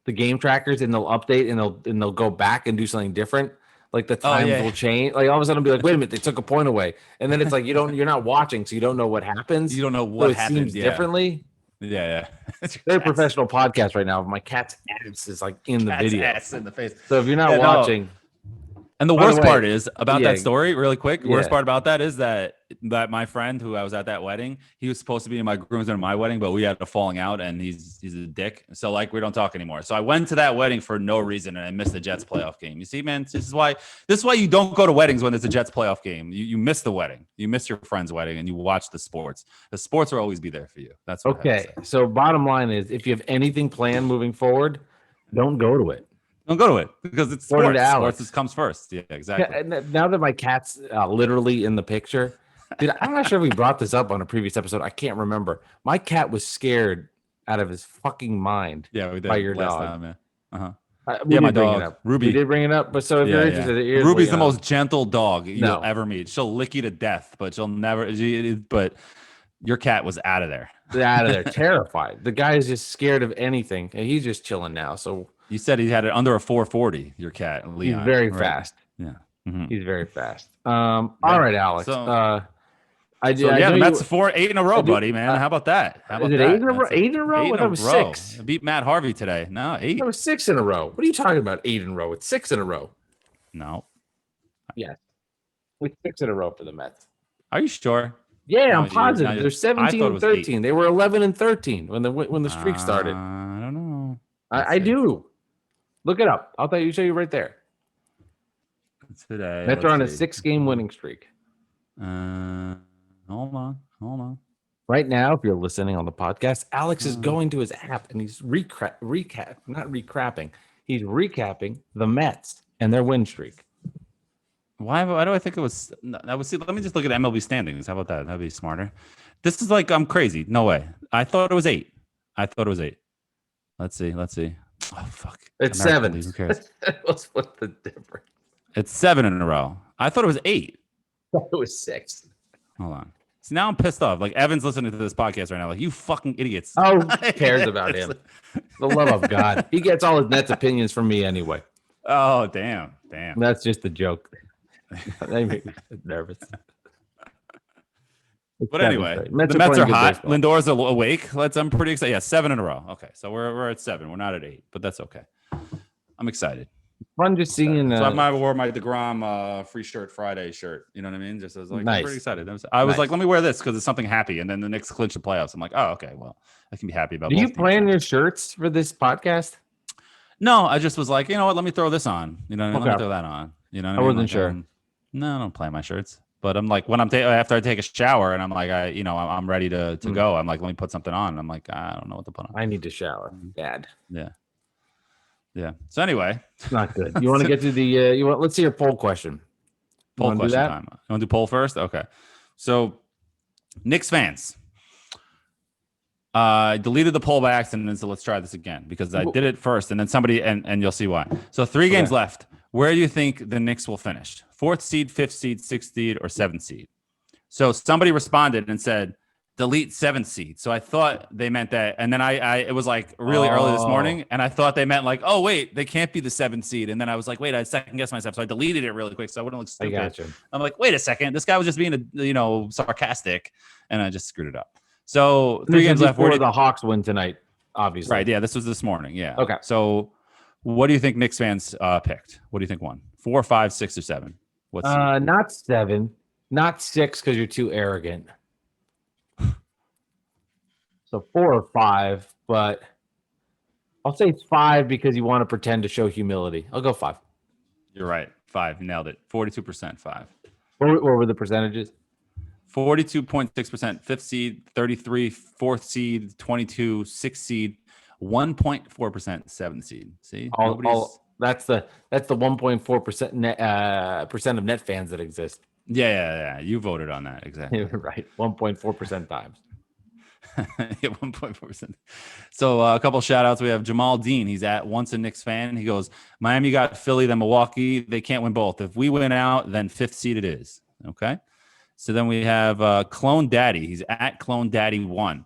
the game trackers and they'll update and they'll go back and do something different. Like the times will change. Like all of a sudden, be like, wait a minute, they took a point away, and then it's like you're not watching, so you don't know what happens. You don't know what happens differently. Yeah. Very professional podcast right now. My cat's ass is like in the video. Ass in the face. So if you're not watching. And the worst part is about that story, really quick. Worst part about that is that my friend who I was at that wedding, he was supposed to be in my groomsman at my wedding, but we had a falling out, and he's a dick. So like we don't talk anymore. So I went to that wedding for no reason, and I missed the Jets playoff game. You see, man, this is why you don't go to weddings when it's a Jets playoff game. You miss the wedding, you miss your friend's wedding, and you watch the sports. The sports will always be there for you. That's what okay. So bottom line is, if you have anything planned moving forward, don't go to it. Don't go to it because it's sports. Sports comes first. Yeah, exactly. Yeah, now that my cat's literally in the picture, dude, I'm not sure if we brought this up on a previous episode. I can't remember. My cat was scared out of his fucking mind. Yeah, we did by your last dog. time. Yeah. My dog Ruby. We did bring it up, but so if you're interested, Ruby's the most gentle dog you'll ever meet. She'll lick you to death, but she'll never. But your cat was out of there. Terrified. The guy is just scared of anything, and he's just chilling now. So. You said he had it under a 440, your cat, Leon. He's very fast. Yeah. Mm-hmm. He's very fast. All right, Alex. So, the Mets 8 in a row, buddy, man. How about that? Is it 8 in a row? 8 in a row? That was 6. I beat Matt Harvey today. No, 8. That was 6 in a row. What are you talking about? 8 in a row? It's 6 in a row. No. Yeah. It's 6 in a row for the Mets. Are you sure? Yeah, I'm positive. They're 17 and 13. They were 11 and 13 when the streak started. I don't know. I do. Look it up. I'll show you right there. Today. Mets are on a 6-game winning streak. Hold on. Right now, if you're listening on the podcast, Alex is going to his app and he's He's recapping the Mets and their win streak. Why do I think it was? Let me just look at MLB standings. How about that? That'd be smarter. This is like I'm crazy. No way. I thought it was 8. Let's see. Oh fuck! It's American 7. Who cares? What's the difference? It's 7 in a row. I thought it was 8. I thought it was 6. Hold on. See, now I'm pissed off. Like Evan's listening to this podcast right now. Like, you fucking idiots. Oh, who cares about him? The love of God. He gets all his Nets opinions from me anyway. Oh, damn. That's just a joke. They make me nervous. But anyway, the Mets are hot. Baseball. Lindor's awake. I'm pretty excited. Yeah, 7 in a row. Okay, so we're at 7. We're not at 8, but that's okay. I'm excited. Fun just seeing. So I wore my DeGrom free shirt Friday shirt. You know what I mean? Just I was like, nice. I'm pretty excited. I was like, let me wear this because it's something happy. And then the Knicks clinch the playoffs. I'm like, oh, okay, well, I can be happy about. Do you plan your shirts for this podcast? No, I just was like, you know what? Let me throw this on. You know, let me throw that on. You know, what I wasn't like, sure. No, I don't plan my shirts. But I'm like, when after I take a shower and I'm like, I'm ready to go. I'm like, let me put something on. I'm like, I don't know what to put on. I need to shower. Bad. Yeah. Yeah. So anyway, it's not good. You want to get to the let's see your poll question. Poll question time. You want to do poll first? Okay. So Knicks fans. I deleted the poll by accident, so let's try this again because I did it first, and then somebody and you'll see why. So 3 games left. Where do you think the Knicks will finish? 4th seed, 5th seed, 6th seed, or 7th seed? So somebody responded and said, delete 7th seed. So I thought they meant that. And then it was like really early this morning. And I thought they meant like, oh, wait, they can't be the 7th seed. And then I was like, wait, I second guessed myself. So I deleted it really quick so I wouldn't look stupid. I got you. I'm like, wait a second. This guy was just being, sarcastic. And I just screwed it up. So 3 games left. Where the Hawks win tonight, obviously. Right. Yeah. This was this morning. Yeah. Okay. So what do you think Knicks fans picked? What do you think won? 4, 5, 6, or 7? What's not 7, not 6 because you're too arrogant. So 4 or 5, but I'll say 5 because you want to pretend to show humility. I'll go 5. You're right. 5. You nailed it. 42%. 5. What were the percentages? 42.6%, 5th seed, 33, 4th seed, 22, 6th seed, 1.4%, 7th seed. See, that's the 1.4% percent of net fans that exist. Yeah. You voted on that exactly. Right, 1.4% times. Yeah, 1.4%. So a couple shout outs. We have Jamal Dean. He's once a Knicks fan. He goes, Miami got Philly, then Milwaukee. They can't win both. If we win out, then 5th seed it is. Okay. So then we have Clone Daddy. He's at Clone Daddy 1.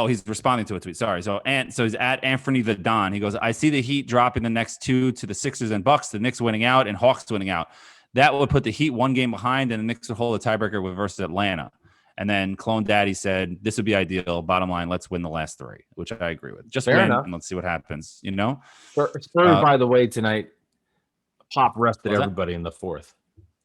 He's responding to a tweet. Sorry. So he's at Anthony the Don. He goes, I see the Heat dropping the next 2 to the Sixers and Bucks, the Knicks winning out and Hawks winning out. That would put the Heat 1 game behind, and the Knicks would hold a tiebreaker versus Atlanta. And then Clone Daddy said, this would be ideal. Bottom line, let's win the last 3, which I agree with. Just win, and let's see what happens, Spurs, by the way, tonight, Pop rested everybody in the 4th.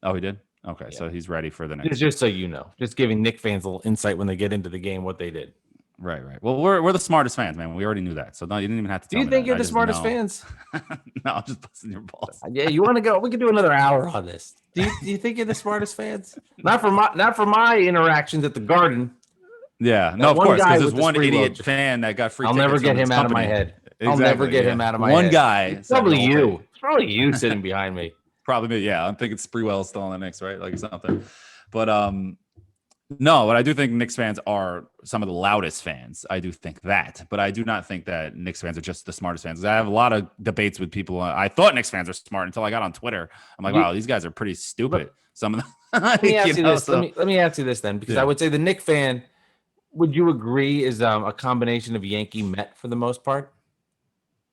Oh, he did? Okay, yeah. So he's ready for the next. Just so you know, just giving Knicks fans a little insight when they get into the game what they did. Right. Well, we're the smartest fans, man. We already knew that, so no, you didn't even have to tell me. Do you think you're the smartest fans? No, I'm just busting your balls. Yeah, you want to go? We can do another hour on this. Do you think you're the smartest fans? Not for my interactions at the Garden. Yeah, no, of course, because there's one idiot fan that got free. I'll never get him out of my head. Exactly, I'll never get him out of my head. One guy. It's probably you. It's probably you sitting behind me. Probably me. Yeah, I'm thinking Spreewell's still on the Knicks, right? Like something. But no, but I do think Knicks fans are some of the loudest fans. I do think that, but I do not think that Knicks fans are just the smartest fans. I have a lot of debates with people. I thought Knicks fans are smart until I got on Twitter. I'm like, wow, these guys are pretty stupid. Some of them. Let me ask you this. Let me ask you this then, because I would say the Knicks fan. Would you agree is a combination of Yankee Met for the most part?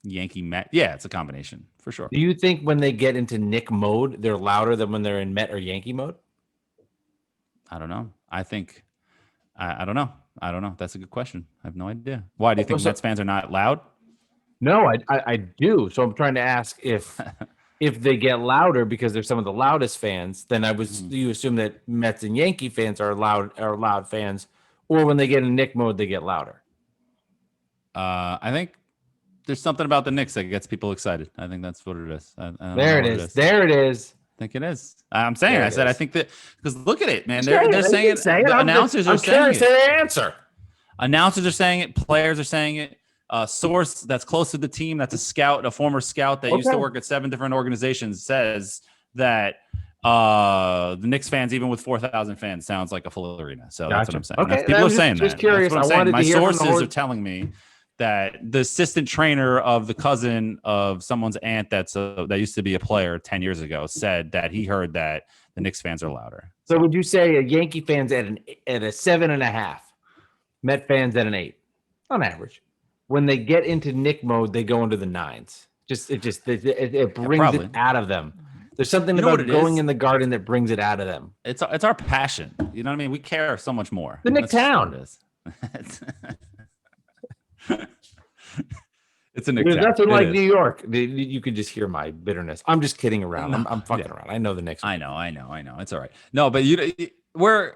Yankee Met, yeah, it's a combination for sure. Do you think when they get into Knick mode, they're louder than when they're in Met or Yankee mode? I don't know. I think I don't know. I don't know. That's a good question. I have no idea. Why do you think Mets fans are not loud? No, I do. So I'm trying to ask if they get louder because they're some of the loudest fans, then you assume that Mets and Yankee fans are loud fans, or when they get in Knick mode, they get louder. I think there's something about the Knicks that gets people excited. I think that's what it is. There it is. There it is. I think it is. I'm saying. I said. I think that because look at it, man. They're saying it. The announcers are saying it. The answer. Announcers are saying it. Players are saying it. A source that's close to the team, that's a scout, a former scout that used to work at 7 different organizations, says that the Knicks fans, even with 4,000 fans, sounds like a full arena. So that's what I'm saying. Okay, people are saying that. Curious. That's what I'm saying. My sources are telling me that the assistant trainer of the cousin of someone's aunt that used to be a player 10 years ago said that he heard that the Knicks fans are louder. So would you say a Yankee fans at a 7.5, Met fans at an 8 on average? When they get into Knick mode, they go into the 9s. It brings it out of them. There's something about going in the Garden that brings it out of them. It's our passion. You know what I mean? We care so much more. The Knick town. It's It's a Knicks There's town. nothing like New York. You could just hear my bitterness. I'm just kidding around. No, I'm fucking around. I know the Knicks. I know. It's all right. No, but we're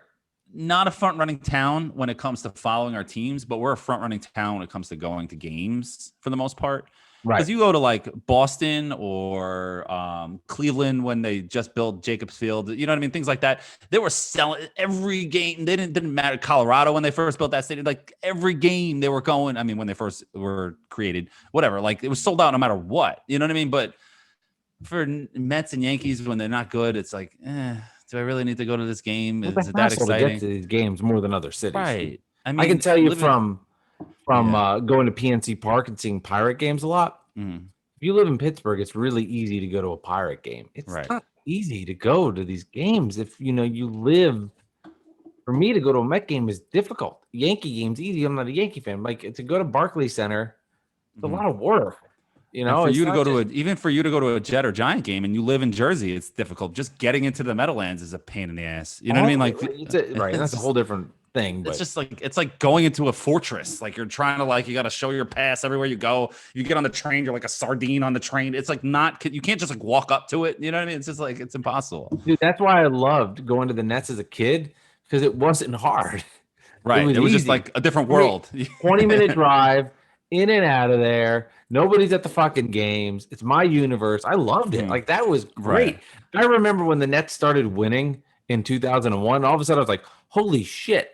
not a front running town when it comes to following our teams, but we're a front running town when it comes to going to games for the most part. Right. Because you go to like Boston or Cleveland when they just built Jacobs Field, you know what I mean? Things like that. They were selling every game. They didn't matter. Colorado when they first built that stadium, like every game they were going. I mean, when they first were created, whatever. Like it was sold out no matter what. You know what I mean? But for Mets and Yankees when they're not good, it's like, do I really need to go to this game? Is it that exciting? To get to these games more than other cities, right? I mean, I can tell you from going to PNC Park and seeing Pirate games a lot. If you live in Pittsburgh, it's really easy to go to a Pirate game. It's not easy to go to these games if you live. For me to go to a Met game is difficult. Yankee game's easy. I'm not a Yankee fan. Like to go to Barclays Center, it's a lot of work. For you to go to even for you to go to a Jet or Giant game and you live in Jersey, it's difficult. Just getting into the Meadowlands is a pain in the ass. You know what I mean? Like right. That's a whole different thing. But it's like going into a fortress. Like you're trying to you got to show your pass everywhere you go. You get on the train, you're like a sardine on the train. It's like you can't just like walk up to it. You know what I mean? It's just like it's impossible. Dude, that's why I loved going to the Nets as a kid because it wasn't hard. Right. It was just like a different world. 20-minute drive in and out of there. Nobody's at the fucking games. It's my universe. I loved it. Like that was great. Right. I remember when the Nets started winning in 2001. All of a sudden, I was like, "Holy shit!"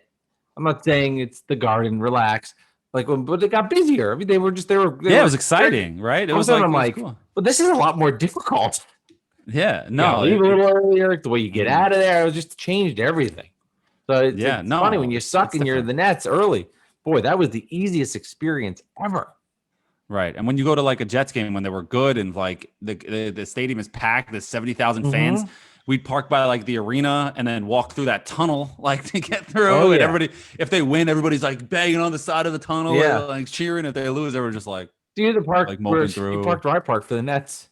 I'm not saying it's the Garden. Relax. But it got busier. I mean, they were. It was exciting, right? It was like, I'm like, cool. But this is a lot more difficult. Yeah. No. Leave a little earlier. The way you get out of there, it was just changed everything. So it's funny when you suck and you're the Nets early. Boy, that was the easiest experience ever. Right. And when you go to like a Jets game when they were good and like the stadium is packed, there's 70,000 fans, we'd park by like the arena and then walk through that tunnel like to get through. And everybody, if they win, everybody's like banging on the side of the tunnel, like cheering. If they lose, they were just like, dude, the park like moping through. You parked where I parked for the Nets.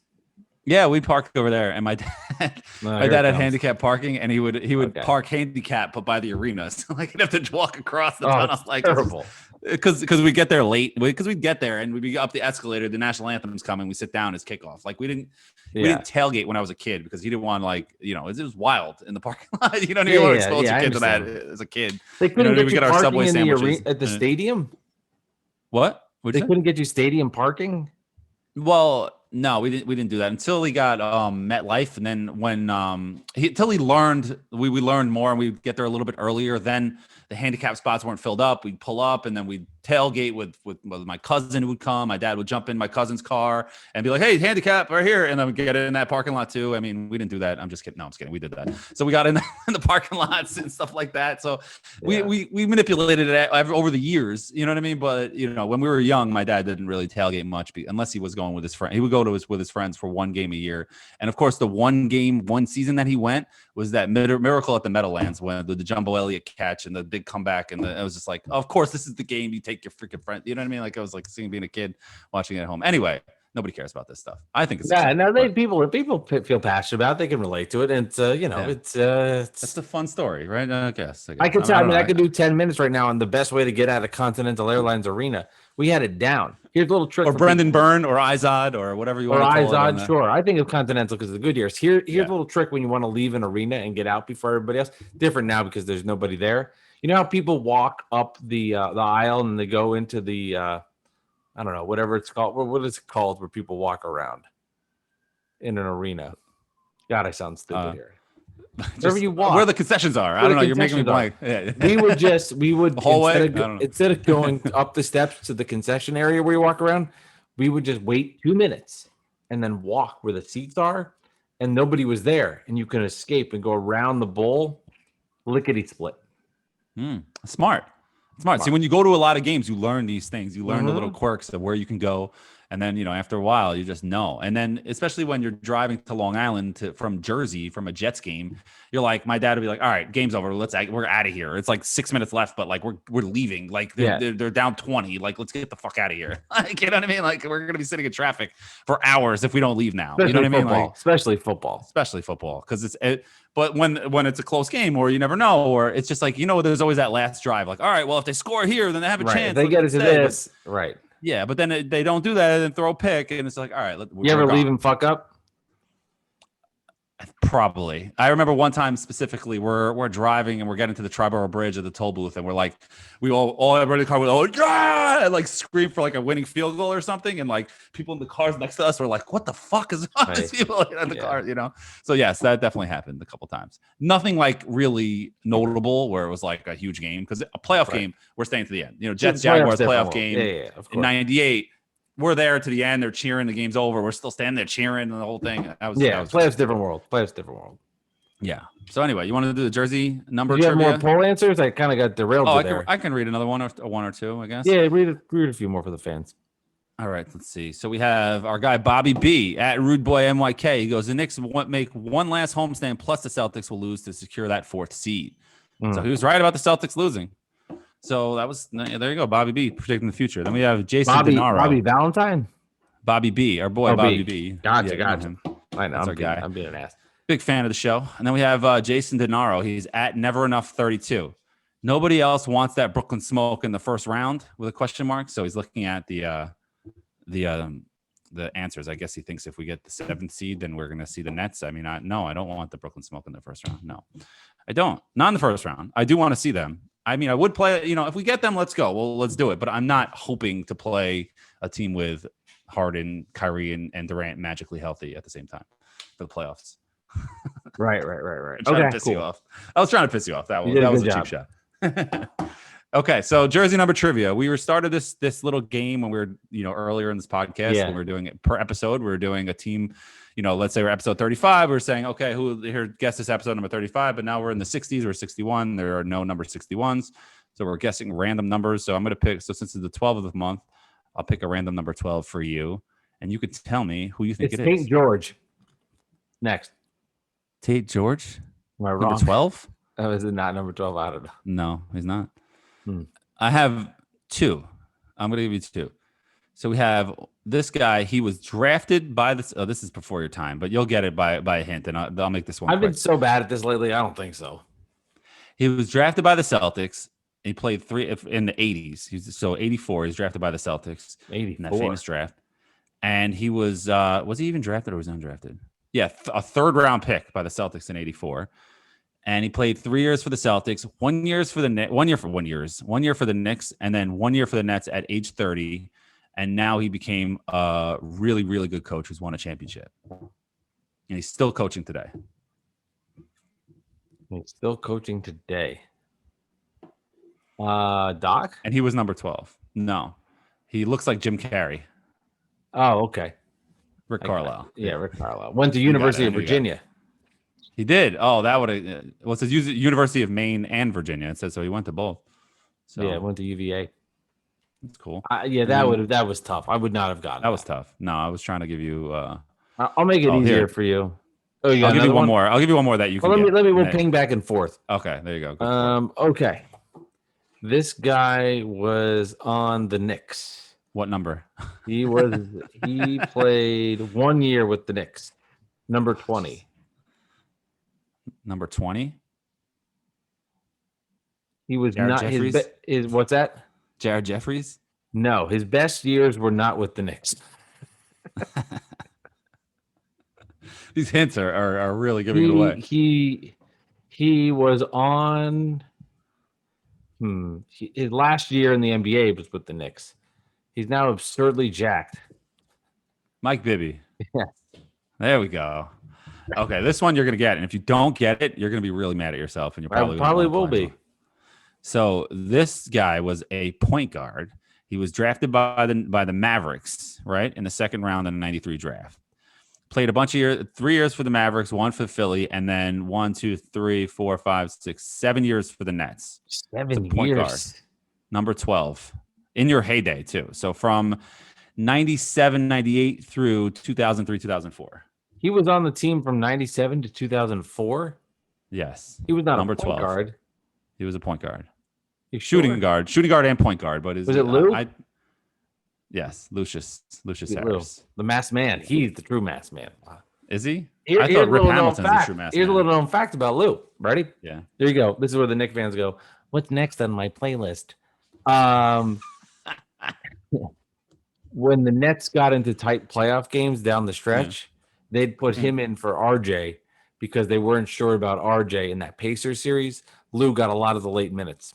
Yeah, we parked over there, and my dad had handicap parking, and he would park handicap, but by the arena, so like he'd have to walk across the tunnel. Like terrible. Because we get there late. Because we'd get there and we'd be up the escalator. The national anthem's coming. We sit down as kickoff. Like we didn't tailgate when I was a kid because he didn't want it was wild in the parking lot. You don't even want to expose your kid to that as a kid. They couldn't get you parking our Subway sandwiches at the stadium. What? They couldn't get you stadium parking. Well, no, we didn't do that until he got MetLife, and then when until he learned, we learned more, and we'd get there a little bit earlier. Then the handicap spots weren't filled up. We'd pull up, and then we'd tailgate with my cousin who would come. My dad would jump in my cousin's car and be like, "Hey, handicap right here," and then we'd get in that parking lot too. I mean, we didn't do that. I'm just kidding. No, I'm just kidding. We did that. So we got in the parking lots and stuff like that. So we manipulated it over the years. You know what I mean? But when we were young, my dad didn't really tailgate much unless he was going with his friend. He would go with his friends for one game a year. And of course, the one season that he went was that miracle at the Meadowlands when the Jumbo Elliott catch and the big comeback. And it was just like, of course, this is the game you take your freaking friend. You know what I mean? Like I was like seeing being a kid watching it at home. Anyway, nobody cares about this stuff. I think it's people feel passionate about it, they can relate to it. And it's that's a fun story, right? I guess. I could tell. I could do 10 minutes right now on the best way to get out of Continental Airlines Arena. We had it down. Here's a little trick. Or Brendan Byrne or Izod or whatever you want to call it. Izod, sure. I think of Continental because of the good years. Here's a little trick when you want to leave an arena and get out before everybody else. Different now because there's nobody there. You know how people walk up the aisle and they go into the I don't know, whatever it's called. What is it called where people walk around in an arena? God, I sound stupid here. Wherever you walk, where the concessions are. I don't know. You're making me blank. Yeah. We would instead of going up the steps to the concession area where you walk around, we would just wait 2 minutes and then walk where the seats are, and nobody was there, and you can escape and go around the bowl, lickety split. Smart. See, when you go to a lot of games, you learn these things. You learn the little quirks of where you can go. And then, after a while, you just know. And then, especially when you're driving to Long Island from Jersey from a Jets game, you're like, my dad would be like, all right, game's over. We're out of here. It's like 6 minutes left, but like we're leaving. Like they're down 20. Like, let's get the fuck out of here. Like, you know what I mean? Like, we're going to be sitting in traffic for hours if we don't leave now. You know what I mean? Like, especially football. Because but when it's a close game or you never know, or it's just like, there's always that last drive. Like, all right, well, if they score here, then they have a chance. They get it to this. Right. Yeah, but then they don't do that and then throw a pick, and it's like, all right. You ever leave him fuck up? Probably. I remember one time specifically, we're driving and we're getting to the Triborough Bridge at the toll booth, and we're like, we all everybody in the car was like, yeah, and like scream for like a winning field goal or something, and like people in the cars next to us were like, what the fuck is on these people in the car, you know? So yes, that definitely happened a couple times. Nothing like really notable where it was like a huge game, because a playoff game, we're staying to the end. You know, Jets Jaguars playoff game in '98. We're there to the end. They're cheering. The game's over. We're still standing there cheering and the whole thing. That was playoffs different world. Playoffs different world. Yeah. So anyway, you want to do the jersey number? Do you have more poll answers? I kind of got derailed. I can read another one or two, I guess. Yeah, read a few more for the fans. All right, let's see. So we have our guy Bobby B at Rude Boy MYK. He goes, the Knicks make one last homestand, plus the Celtics will lose to secure that 4th seed. So he was right about the Celtics losing. So there you go, Bobby B predicting the future. Then we have Jason Denaro. Bobby Valentine? Bobby B, our boy Bobby B. Gotcha. I know. That's our guy. I'm being an ass. Big fan of the show. And then we have Jason Denaro. He's at Never Enough 32. Nobody else wants that Brooklyn smoke in the first round with a question mark. So he's looking at the answers. I guess he thinks if we get the 7th seed, then we're going to see the Nets. I mean, no, I don't want the Brooklyn smoke in the first round. No, I don't. Not in the first round. I do want to see them. I mean, I would play, you know, if we get them, let's go. Well, let's do it. But I'm not hoping to play a team with Harden, Kyrie, and Durant magically healthy at the same time for the playoffs. Right. Okay, piss you off. I was trying to piss you off. That was a cheap shot. Okay, so jersey number trivia. We started this little game when we were, you know, earlier in this podcast. When we were doing it per episode. We were doing a team. You know, let's say we're episode 35. We're saying, okay, guess this episode number 35. But now we're in the 60s or 61. There are no number 61s. So we're guessing random numbers. So I'm going to pick. So since it's the 12th of the month, I'll pick a random number 12 for you. And you could tell me who you think it is. St. George. Next. Tate George? Am I wrong? Number 12? Oh, is it not number 12? I don't know. No, he's not. I have 2. I'm going to give you 2. So we have this guy. He was drafted by this. Oh, this is before your time, but you'll get it by a hint, and I'll make this one. I've been so bad at this lately. I don't think so. He was drafted by the Celtics. He played 3 in the 80s. So 84. He's drafted by the Celtics 84. In that famous draft. And he was he even drafted or was he undrafted? Yeah, a 3rd round pick by the Celtics in 84. And he played 3 years for the Celtics, 1 year for the Knicks, and then 1 year for the Nets at age 30. And now he became a really, really good coach who's won a championship. And he's still coaching today. Doc? And he was number 12. No. He looks like Jim Carrey. Oh, okay. Rick Carlisle. Yeah, Rick Carlisle. Went to University of Virginia. He did. Oh, that would have. Well, it says University of Maine and Virginia. It says so. He went to both. So yeah, went to UVA. That's cool. That was tough. I would not have gotten that. Was tough. No, I was trying to give you. I'll make it easier for you. Oh, I'll give you one more. I'll give you one more that you can. Let me ping back and forth. Okay, there you go. Okay. This guy was on the Knicks. What number? He played 1 year with the Knicks. Number 20. Number 20? He was Jared not Jeffries? his what's that? Jared Jeffries? No, his best years were not with the Knicks. These hints are really giving it away. He was on his last year in the NBA was with the Knicks. He's now absurdly jacked. Mike Bibby. Yeah. There we go. Okay, this one you're going to get. And if you don't get it, you're going to be really mad at yourself. And you're probably will be. So this guy was a point guard. He was drafted by the Mavericks, right? In the 2nd round in the 93 draft. Played a bunch of years, 3 years for the Mavericks, 1 for Philly, and then 1, 2, 3, 4, 5, 6, 7 years for the Nets. 7 point years. Guard, number 12. In your heyday, too. So from 97, 98 through 2003, 2004. He was on the team from 97 to 2004? Yes. He was not number a point 12. Guard. He was a point guard. Shooting guard and point guard. But was it Lou? Yes, Lucius Harris. Lou, the masked man. He's the true masked man. Is he? I thought Rip Hamilton's the true masked man. Here's a little known fact about Lou. Ready? Yeah. There you go. This is where the Knicks fans go, what's next on my playlist? when the Nets got into tight playoff games down the stretch, they'd put him in for RJ because they weren't sure about RJ in that Pacers series. Lou got a lot of the late minutes.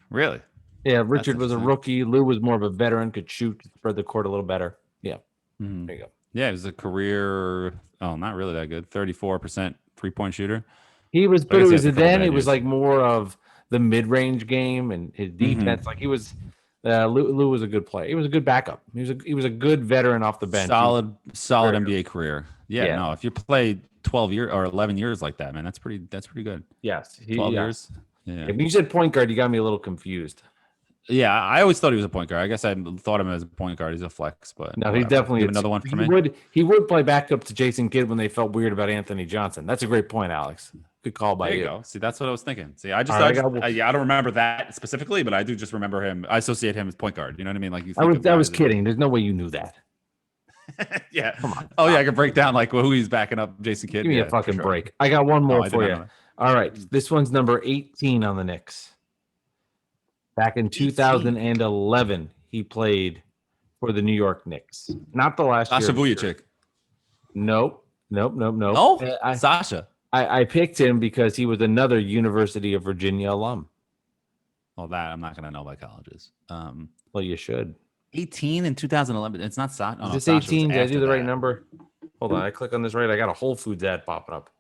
Really? Yeah, Richard was a rookie. Lou was more of a veteran, could shoot, spread the court a little better. Yeah. There you go. Yeah, he was a career, not really that good, 34% three-point shooter. He was, but it was like more of the mid-range game and his defense. Like he was, Lou was a good player. He was a good backup. He was a good veteran off the bench. Solid NBA career. Yeah, no, if you play 12 years or 11 years like that, man, that's pretty good. Yes. 12 years. Yeah. When you said point guard, you got me a little confused. Yeah, I always thought he was a point guard. I guess I thought of him as a point guard. He's a flex, but no, he's definitely another one for me. He would play backup to Jason Kidd when they felt weird about Anthony Johnson. That's a great point, Alex. Good call by you. There you go. See, that's what I was thinking. See, I don't remember that specifically, but I do just remember him. I associate him as point guard. You know what I mean? Like I was kidding. There's no way you knew that. Yeah. Come on. Oh yeah, I can break down like who he's backing up Jason Kidd. Give me a fucking break. I got one more for you. All right, this one's number 18 on the Knicks. Back in 2011, he played for the New York Knicks. Not the last year. Sasha Vujacic. Nope. Oh, Sasha. I picked him because he was another University of Virginia alum. Well, that I'm not going to know by colleges. Well, you should. 18 in 2011. It's not Sasha. Is this 18? Did I do the right number? Hold on. I click on this right. I got a Whole Foods ad popping up.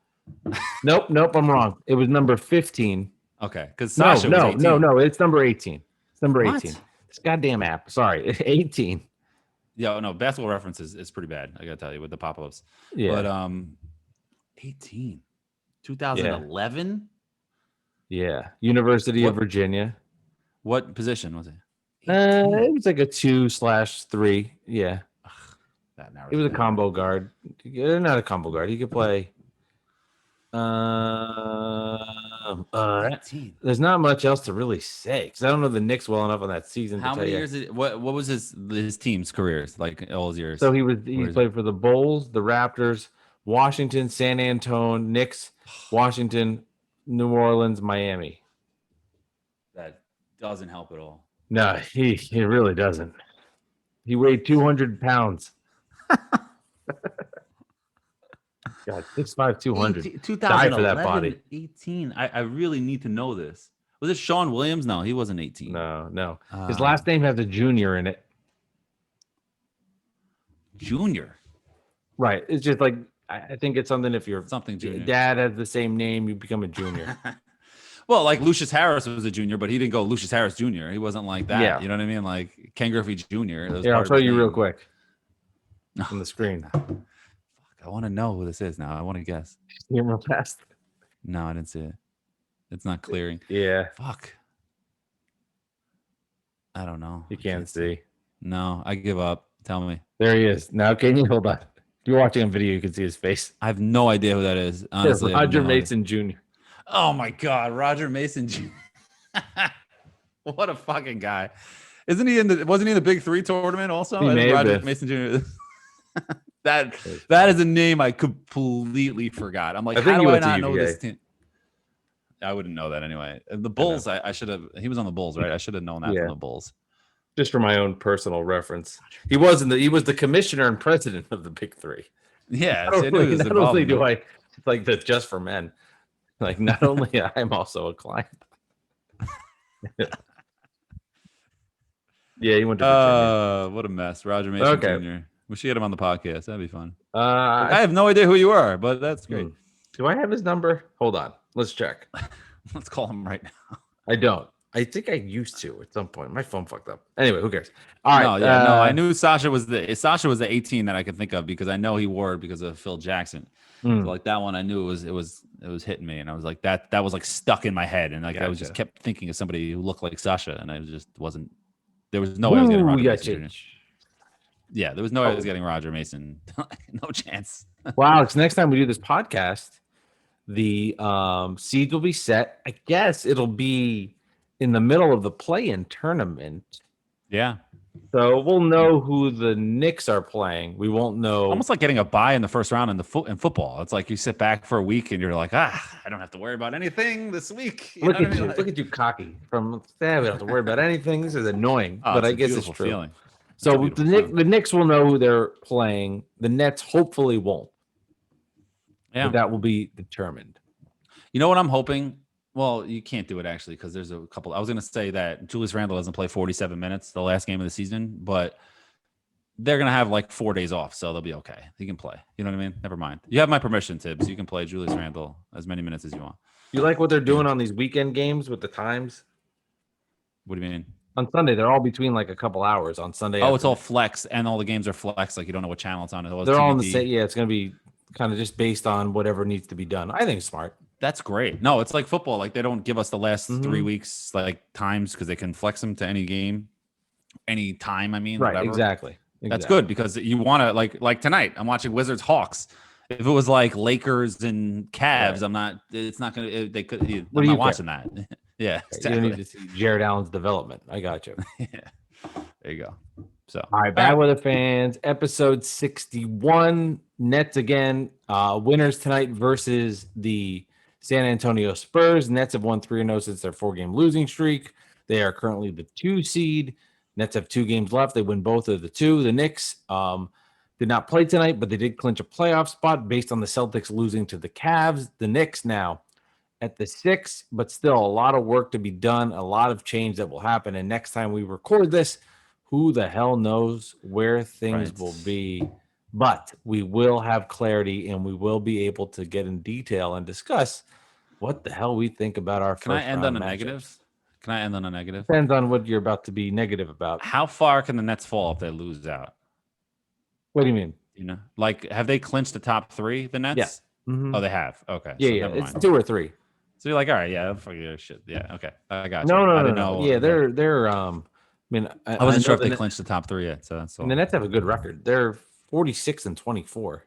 Nope. I'm wrong. It was number 15. Okay, because Sasha was 18. No, it's number 18. It's number 18. What? This goddamn app. Sorry, 18. Yeah, no, Basketball Reference is pretty bad. I gotta tell you with the pop-ups. Yeah, but 18, 2011. Yeah, University of Virginia. What position was it? It was like a 2/3. Yeah, it was a combo guard. Not a combo guard. He could play. There's not much else to really say because I don't know the Knicks well enough on that season. How many years? What was his team's careers like? All his years. So he played for the Bulls, the Raptors, Washington, San Antonio, Knicks, Washington, New Orleans, Miami. That doesn't help at all. No, he really doesn't. He weighed 200 pounds. God, 6'5", 200. 2011, for that body. 18. I really need to know this. Was it Sean Williams? No, he wasn't 18. No. His last name has a junior in it. Junior? Right. It's just like, I think it's something if you're something junior. Dad has the same name, you become a junior. Well, like Lucius Harris was a junior, but he didn't go Lucius Harris Jr. He wasn't like that. Yeah. You know what I mean? Like Ken Griffey Jr. Here, I'll show you real quick on the screen. I want to know who this is now. I want to guess. See him real fast? No, I didn't see it. It's not clearing. Yeah. Fuck. I don't know. You can't see. No, I give up. Tell me. There he is. Now, can you hold on? If you're watching on video, you can see his face. I have no idea who that is. Honestly, Roger Mason Jr. Oh my God, Roger Mason Jr. What a fucking guy! Isn't he wasn't he in the Big Three tournament also? Roger Mason Jr. That is a name I completely forgot. I'm like, how do I not know this team? I wouldn't know that anyway. The Bulls, I should have. He was on the Bulls, right? I should have known that from the Bulls. Just for my own personal reference, he was the commissioner and president of the Big Three. Yeah, not only do I like the Just for Men, like not only I'm also a client. Yeah, he went to Virginia. What a mess, Roger Mason Jr. We should get him on the podcast. That'd be fun. I have no idea who you are, but that's great. Do I have his number? Hold on. Let's check. Let's call him right now. I don't. I think I used to at some point. My phone fucked up. Anyway, who cares? All right. No, I knew Sasha was the 18 that I could think of because I know he wore it because of Phil Jackson. So like that one, I knew it was hitting me, and I was like that was like stuck in my head, and like I was just kept thinking of somebody who looked like Sasha, and I just wasn't. There was no way I was getting Roger Mason. Yeah, there was no way I was getting Roger Mason. No chance. Well, Alex, next time we do this podcast, the seeds will be set. I guess it'll be in the middle of the play-in tournament. Yeah. So we'll know who the Knicks are playing. We won't know. Almost like getting a bye in the first round in football. It's like you sit back for a week and you're like, I don't have to worry about anything this week. Look at you, cocky. We don't have to worry about anything. This is annoying, but I guess it's true. Feeling. So the Knicks will know who they're playing. The Nets hopefully won't. Yeah. But that will be determined. You know what I'm hoping? Well, you can't do it actually because there's a couple. I was going to say that Julius Randle doesn't play 47 minutes the last game of the season, but they're going to have like 4 days off, so they'll be okay. He can play. You know what I mean? Never mind. You have my permission, Tibbs. You can play Julius Randle as many minutes as you want. You like what they're doing on these weekend games with the times? What do you mean? On Sunday, they're all between like a couple hours on Sunday. Oh, it's all flex, and all the games are flex. Like you don't know what channel it's on. They're all on the same. Yeah, it's going to be kind of just based on whatever needs to be done. I think it's smart. That's great. No, it's like football. Like they don't give us the last 3 weeks like times because they can flex them to any game, any time. I mean, right? Whatever. Exactly. That's good because you want to like tonight. I'm watching Wizards Hawks. If it was like Lakers and Cavs, right. I'm not. It's not gonna. They could. I'm not watching that. Yeah, exactly. You need to see Jared Allen's development. I got you. Yeah, there you go. So, all right, Bad Weather fans, episode 61. Nets again. Winners tonight versus the San Antonio Spurs. Nets have won 3-0 since their 4-game losing streak. They are currently the 2 seed. Nets have 2 games left. They win both of the 2. The Knicks did not play tonight, but they did clinch a playoff spot based on the Celtics losing to the Cavs. The Knicks now at the 6, but still a lot of work to be done, a lot of change that will happen. And next time we record this, who the hell knows where things will be. But we will have clarity, and we will be able to get in detail and discuss what the hell we think about our Can I end on a negative? Can I end on a negative? Depends on what you're about to be negative about. How far can the Nets fall if they lose out? What do you mean? You know, like have they clinched the top 3? The Nets? Yeah. Mm-hmm. Oh, they have. Okay. Yeah, it's 2 or 3. So you're like, all right, yeah, fuck your shit. Yeah, okay, I got you. No. Yeah, they're. I mean, I wasn't sure if they clinched the top 3 yet. So that's all. And the Nets have a good record. They're 46-24.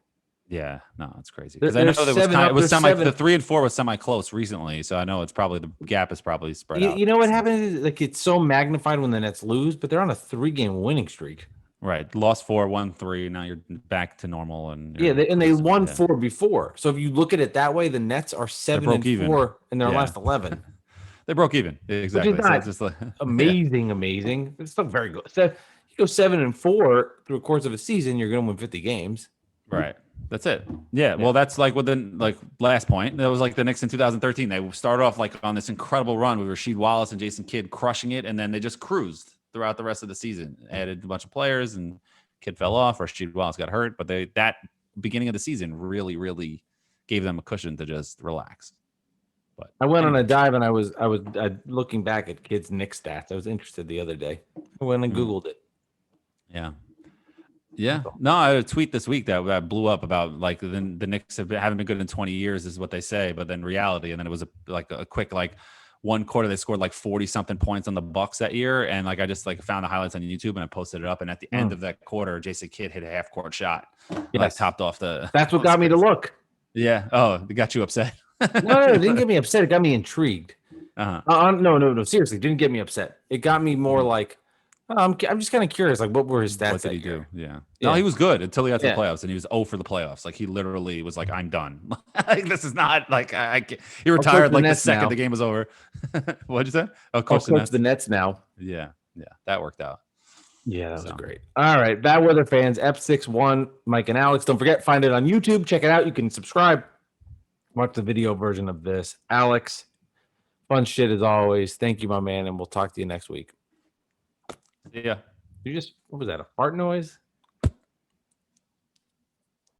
Yeah, no, it's crazy. Because I know it was the 3 and 4 was semi close recently, so I know it's probably the gap is probably spread out. You know what happens? Like it's so magnified when the Nets lose, but they're on a 3-game winning streak. Right, lost 4, won 3. Now you're back to normal, and they won 4 before. So if you look at it that way, the Nets are 7-4 in their last 11. They broke even exactly. Which is not just like amazing. It's still very good. So you go 7-4 through the course of a season, you're going to win 50 games. Right. That's it. Yeah. Well, that's like last point. That was like the Knicks in 2013. They started off like on this incredible run with Rasheed Wallace and Jason Kidd crushing it, and then they just cruised throughout the rest of the season. Added a bunch of players, and Kidd fell off. Rasheed Wallace got hurt, but that beginning of the season really, really gave them a cushion to just relax. But I went on a dive, and I was looking back at Kidd's Knicks stats. I was interested the other day. I went and Googled it. Yeah. Yeah. No, I had a tweet this week that blew up about like the Knicks haven't been good in 20 years is what they say, but then reality. And then it was a quick one quarter they scored like 40 something points on the Bucks that year, and like I just like found the highlights on YouTube and I posted it up. And at the end of that quarter, Jason Kidd hit a half court shot, like topped off the. That's what got me to look. Yeah. Oh, it got you upset. No, it didn't get me upset. It got me intrigued. No. Seriously, it didn't get me upset. It got me more like. I'm just kind of curious, like, what were his stats? What did he do? Yeah. No, he was good until he got to the playoffs, and he was 0 for the playoffs. Like, he literally was like, I'm done. Like, this is not, like, I can't. He retired, like, the second the game was over. What'd you say? Oh, coach the Nets now. Yeah. That worked out. Yeah, that was great. All right, Bad Weather fans, F61, Mike and Alex. Don't forget, find it on YouTube. Check it out. You can subscribe. Watch the video version of this. Alex, fun shit as always. Thank you, my man, and we'll talk to you next week. Yeah. What was that? A fart noise?